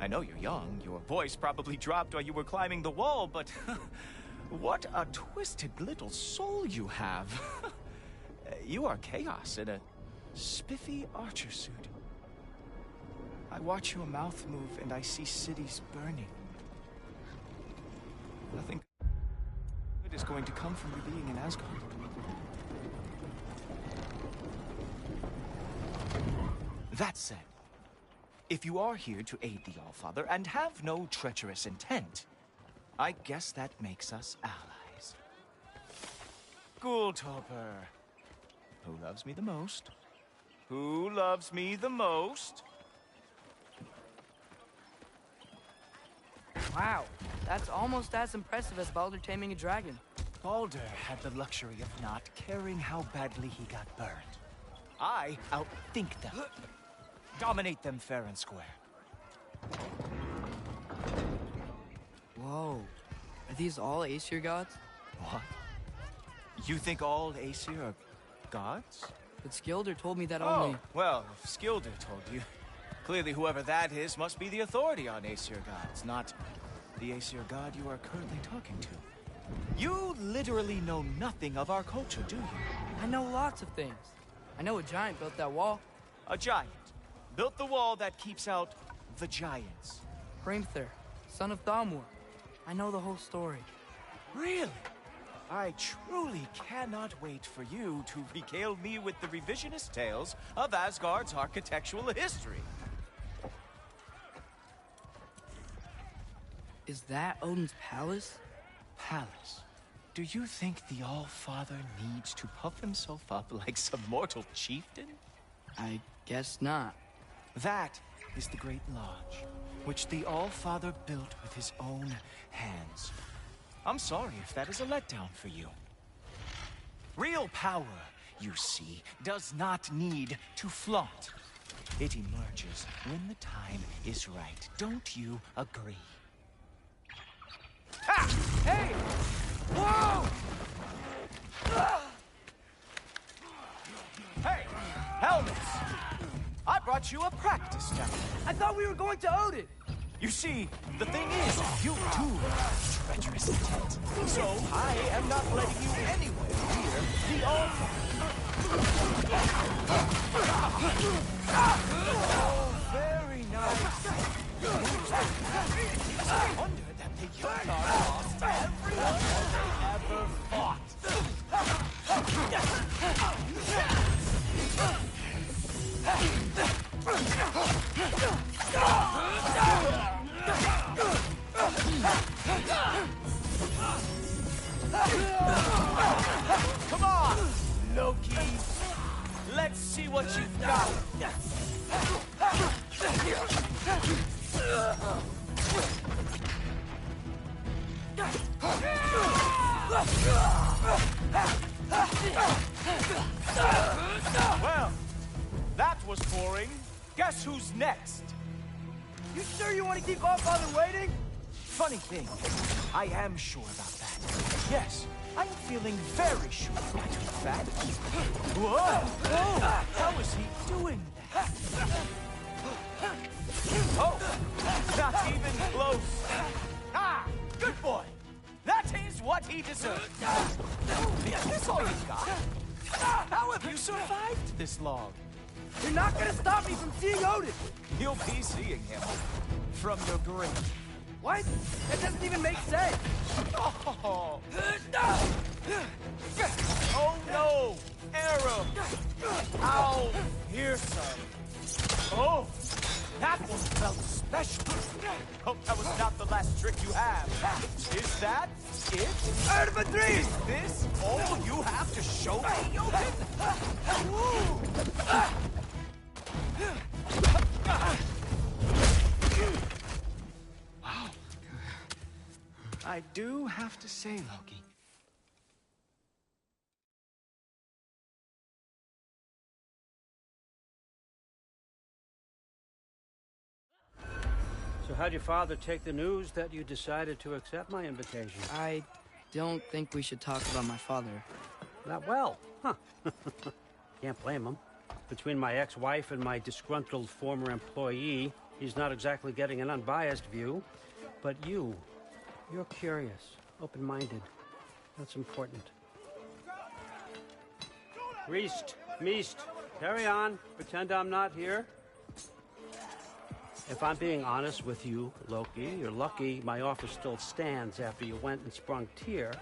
[SPEAKER 13] I know you're young. Your voice probably dropped while you were climbing the wall, but what a twisted little soul you have. You are chaos in a spiffy archer suit. I watch your mouth move and I see cities burning. Nothing good is going to come from you being in Asgard. That said, if you are here to aid the Allfather and have no treacherous intent, I guess that makes us allies. Gulltoper. Who loves me the most? Who loves me the most?
[SPEAKER 12] Wow, that's almost as impressive as Baldur taming a dragon.
[SPEAKER 13] Baldur had the luxury of not caring how badly he got burned. I outthink them. Dominate them fair and square.
[SPEAKER 12] Whoa. Are these all Aesir gods?
[SPEAKER 13] What? You think all Aesir are gods?
[SPEAKER 12] But Skilder told me that
[SPEAKER 13] Oh,
[SPEAKER 12] only...
[SPEAKER 13] well, if Skilder told you, clearly whoever that is must be the authority on Aesir gods, not the Aesir god you are currently talking to. You literally know nothing of our culture, do you?
[SPEAKER 12] I know lots of things. I know a giant built that wall.
[SPEAKER 13] A giant built the wall that keeps out the giants.
[SPEAKER 12] Hrimthur, son of Thamur. I know the whole story.
[SPEAKER 13] Really? I truly cannot wait for you to regale me with the revisionist tales of Asgard's architectural history.
[SPEAKER 12] Is that Odin's palace?
[SPEAKER 13] Palace? Do you think the All-Father needs to puff himself up like some mortal chieftain?
[SPEAKER 12] I guess not.
[SPEAKER 13] That is the Great Lodge, which the All-Father built with his own hands. I'm sorry if that is a letdown for you. Real power, you see, does not need to flaunt. It emerges when the time is right. Don't you agree?
[SPEAKER 12] Ha! Hey! Whoa!
[SPEAKER 13] Hey, helmets! I brought you a practice now.
[SPEAKER 12] I thought we were going to Odin.
[SPEAKER 13] You see, the thing is, you too have treacherous intent. So I am not letting you anywhere near the altar. Oh, very nice. I wonder that the Yotar lost everyone they ever fought. Come on, Loki. Let's see what you've got. Well, that was boring. Guess who's next?
[SPEAKER 12] You sure you want to keep our father waiting?
[SPEAKER 13] Funny thing, I am sure about that. Yes, I'm feeling very sure, matter of fact. Whoa! Whoa! How is he doing that? Oh, not even close. Ah, good boy. That is what he deserves. Is this all you got? How have you survived this long?
[SPEAKER 12] You're not gonna stop me from seeing Odin!
[SPEAKER 13] You'll be seeing him from your grave.
[SPEAKER 12] What? That doesn't even make sense!
[SPEAKER 13] Oh, oh no! Arrow! Ow! Here, son. Oh, that one felt special. Hope that was not the last trick you have. Is that it?
[SPEAKER 12] Out of a dream!
[SPEAKER 13] Is this all you have to show me, Yoken? Wow. I do have to say, Loki.
[SPEAKER 14] So how'd your father take the news that you decided to accept my invitation?
[SPEAKER 10] I don't think we should talk about my father.
[SPEAKER 14] Not well, huh? Can't blame him. Between my ex-wife and my disgruntled former employee, he's not exactly getting an unbiased view. But you're curious, open-minded. That's important. Reist, Meest, carry on. Pretend I'm not here. If I'm being honest with you, Loki, you're lucky my offer still stands after you went and sprung Tyr.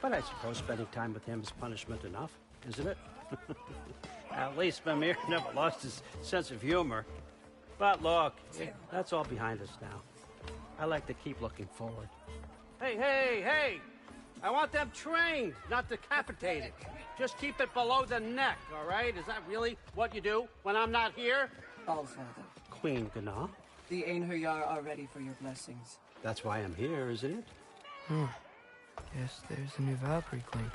[SPEAKER 14] But I suppose spending time with him is punishment enough, isn't it? At least Mimir never lost his sense of humor. But look, that's all behind us now. I like to keep looking forward. Hey! I want them trained, not decapitated. Just keep it below the neck, all right? Is that really what you do when I'm not here?
[SPEAKER 15] All, Father.
[SPEAKER 14] Queen Gná.
[SPEAKER 15] The Einherjar are ready for your blessings.
[SPEAKER 14] That's why I'm here, isn't it?
[SPEAKER 10] Guess there's a new Valkyrie Queen.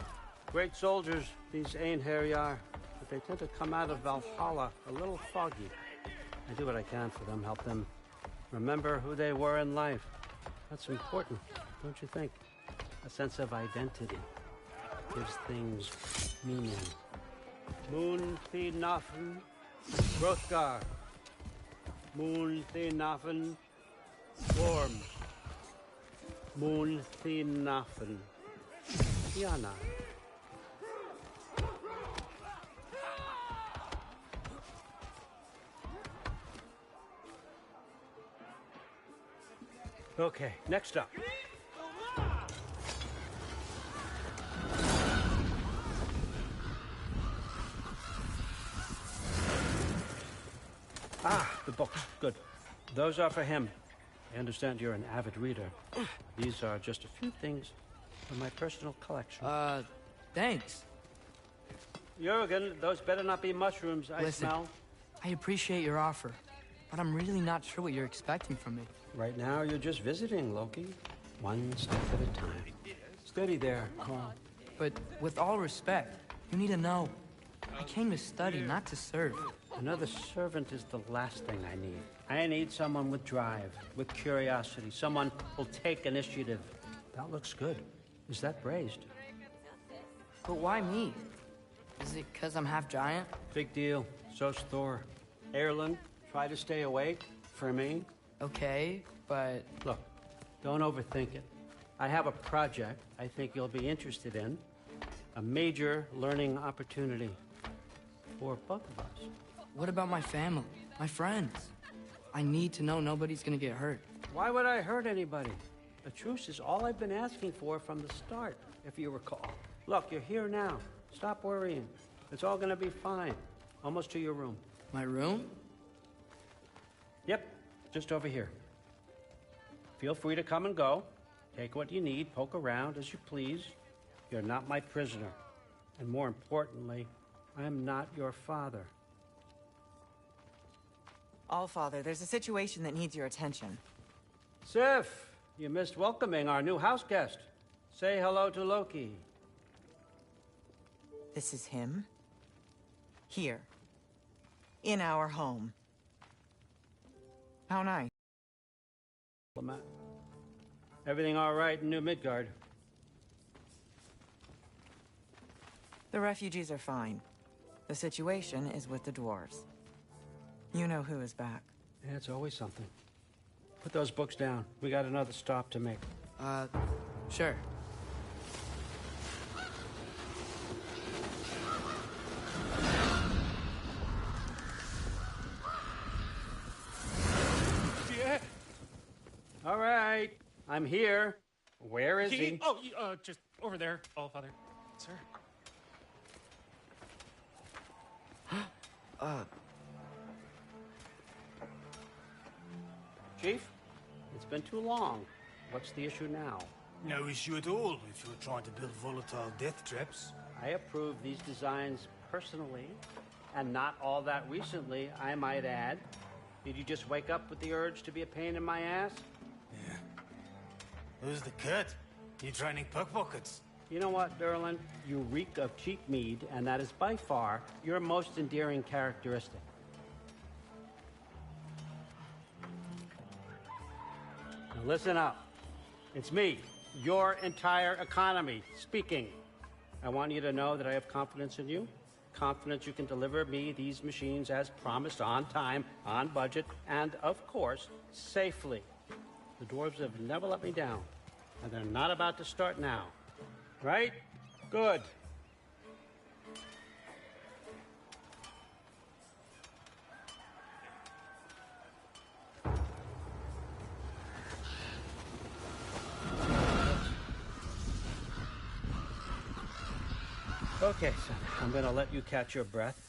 [SPEAKER 14] Great soldiers, these Einherjar, but they tend to come out of Valhalla a little foggy. I do what I can for them, help them remember who they were in life. That's important, don't you think? A sense of identity gives things meaning. Moon Thinafen, Hrothgar. Moon Thinafen, Worm. Moon Thinafen, Yana. Okay, next up. The books. Good. Those are for him. I understand you're an avid reader. These are just a few things from my personal collection.
[SPEAKER 10] Thanks.
[SPEAKER 14] Jurgen, those better not be mushrooms I
[SPEAKER 10] Listen,
[SPEAKER 14] smell.
[SPEAKER 10] I appreciate your offer, but I'm really not sure what you're expecting from me.
[SPEAKER 14] Right now, you're just visiting, Loki. One step at a time. Steady there, Carl.
[SPEAKER 10] But with all respect, you need to know. I came to study, not to serve.
[SPEAKER 14] Another servant is the last thing I need. I need someone with drive, with curiosity, someone who'll take initiative. That looks good. Is that braised?
[SPEAKER 10] But why me? Is it because I'm half giant?
[SPEAKER 14] Big deal. So's Thor. Erlen, try to stay awake for me.
[SPEAKER 10] Okay, but...
[SPEAKER 14] Look, don't overthink it. I have a project I think you'll be interested in. A major learning opportunity for both of us.
[SPEAKER 10] What about my family, my friends? I need to know nobody's gonna get hurt.
[SPEAKER 14] Why would I hurt anybody? A truce is all I've been asking for from the start, if you recall. Look, you're here now. Stop worrying. It's all gonna be fine. Almost to your room.
[SPEAKER 10] My room?
[SPEAKER 14] Yep, just over here. Feel free to come and go. Take what you need, poke around as you please. You're not my prisoner. And more importantly, I'm not your father.
[SPEAKER 16] Allfather, there's a situation that needs your attention.
[SPEAKER 14] Sif, you missed welcoming our new house guest. Say hello to Loki.
[SPEAKER 16] This is him? Here. In our home. How nice.
[SPEAKER 14] Everything all right in New Midgard?
[SPEAKER 16] The refugees are fine. The situation is with the dwarves. You know who is back.
[SPEAKER 14] Yeah, it's always something. Put those books down. We got another stop to make.
[SPEAKER 10] Sure.
[SPEAKER 14] Yeah. All right. I'm here. Where is he?
[SPEAKER 17] Oh, just over there, Allfather. Sir.
[SPEAKER 14] Chief, it's been too long. What's the issue now?
[SPEAKER 18] No issue at all if you're trying to build volatile death traps.
[SPEAKER 14] I approve these designs personally, and not all that recently, I might add. Did you just wake up with the urge to be a pain in my ass?
[SPEAKER 18] Yeah. Who's the cut? You training pickpockets?
[SPEAKER 14] You know what, Derlin? You reek of cheap mead, and that is by far your most endearing characteristic. Now listen up. It's me, your entire economy, speaking. I want you to know that I have confidence in you. Confidence you can deliver me these machines as promised, on time, on budget, and, of course, safely. The dwarves have never let me down, and they're not about to start now. Right? Good. Okay, son, I'm gonna let you catch your breath.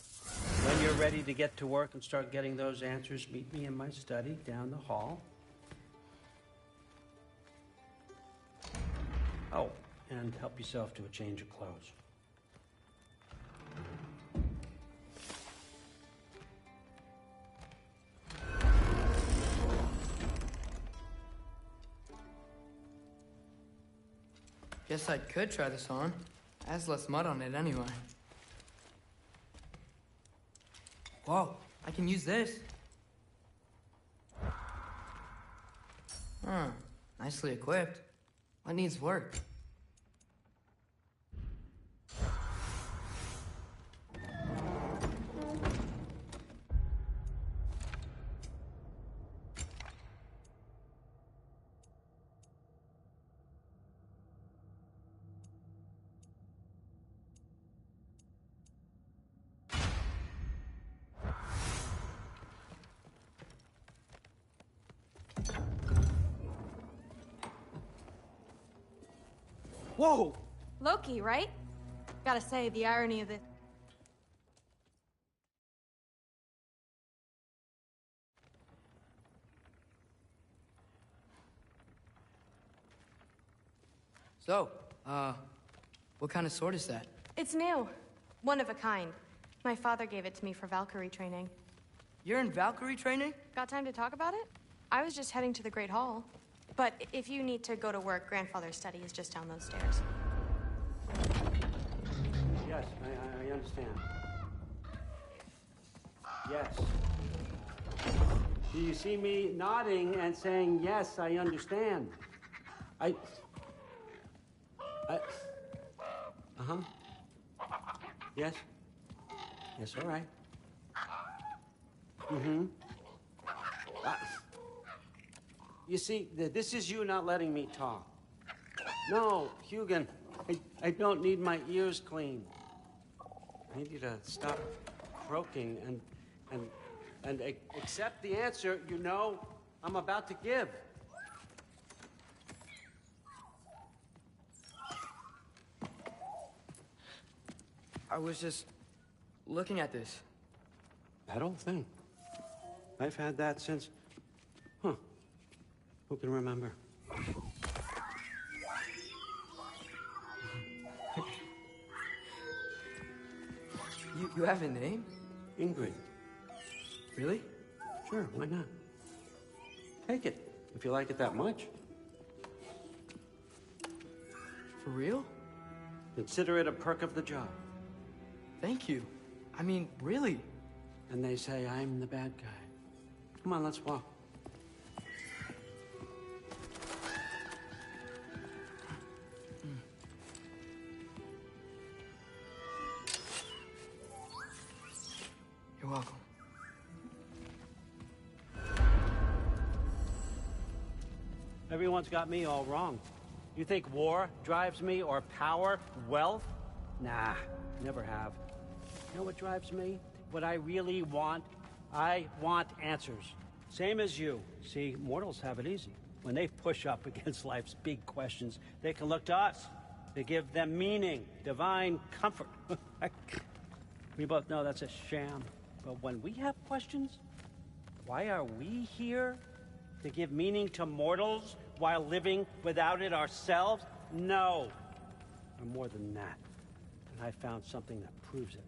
[SPEAKER 14] When you're ready to get to work and start getting those answers, meet me in my study down the hall. Oh, and help yourself to a change of clothes.
[SPEAKER 10] Guess I could try this on. Has less mud on it anyway. Whoa, I can use this. Huh, nicely equipped. What needs work?
[SPEAKER 14] Whoa!
[SPEAKER 2] Loki, right? Gotta say, the irony of this.
[SPEAKER 10] So, what kind of sword is that?
[SPEAKER 2] It's new. One of a kind. My father gave it to me for Valkyrie training.
[SPEAKER 10] You're in Valkyrie training?
[SPEAKER 2] Got time to talk about it? I was just heading to the Great Hall.
[SPEAKER 19] But if you need to go to work, grandfather's study is just down those stairs.
[SPEAKER 14] Yes, I understand. Yes. Do you see me nodding and saying, yes, I understand? Uh-huh. Yes? Yes, all right. Mm-hmm. You see, this is you not letting me talk. No, Hugin, I don't need my ears cleaned. I need you to stop croaking and accept the answer you know I'm about to give.
[SPEAKER 10] I was just looking at this.
[SPEAKER 14] That old thing. I've had that since... Who can remember?
[SPEAKER 10] You have a name?
[SPEAKER 14] Ingrid.
[SPEAKER 10] Really?
[SPEAKER 14] Sure, why not? Take it, if you like it that much.
[SPEAKER 10] For real?
[SPEAKER 14] Consider it a perk of the job.
[SPEAKER 10] Thank you. I mean, really.
[SPEAKER 14] And they say I'm the bad guy. Come on, let's walk.
[SPEAKER 10] You're welcome.
[SPEAKER 14] Everyone's got me all wrong. You think war drives me, or power, wealth? Nah, never have. You know what drives me? What I really want? I want answers. Same as you. See, mortals have it easy. When they push up against life's big questions, they can look to us. They give them meaning, divine comfort. We both know that's a sham. But when we have questions, why are we here? To give meaning to mortals while living without it ourselves? No. We're more than that. And I found something that proves it.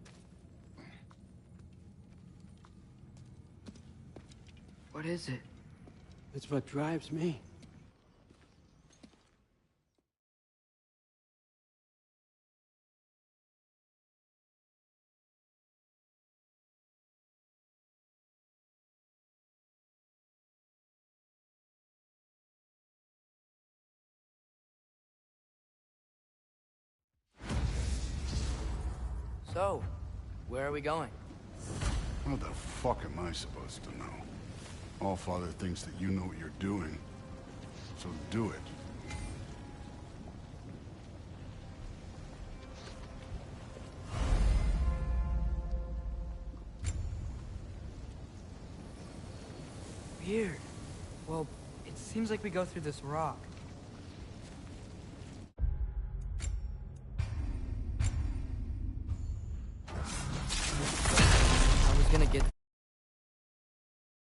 [SPEAKER 10] What is it?
[SPEAKER 14] It's what drives me.
[SPEAKER 10] So, where are we going?
[SPEAKER 20] What the fuck am I supposed to know? Allfather thinks that you know what you're doing, so do it.
[SPEAKER 10] Weird. Well, it seems like we go through this rock.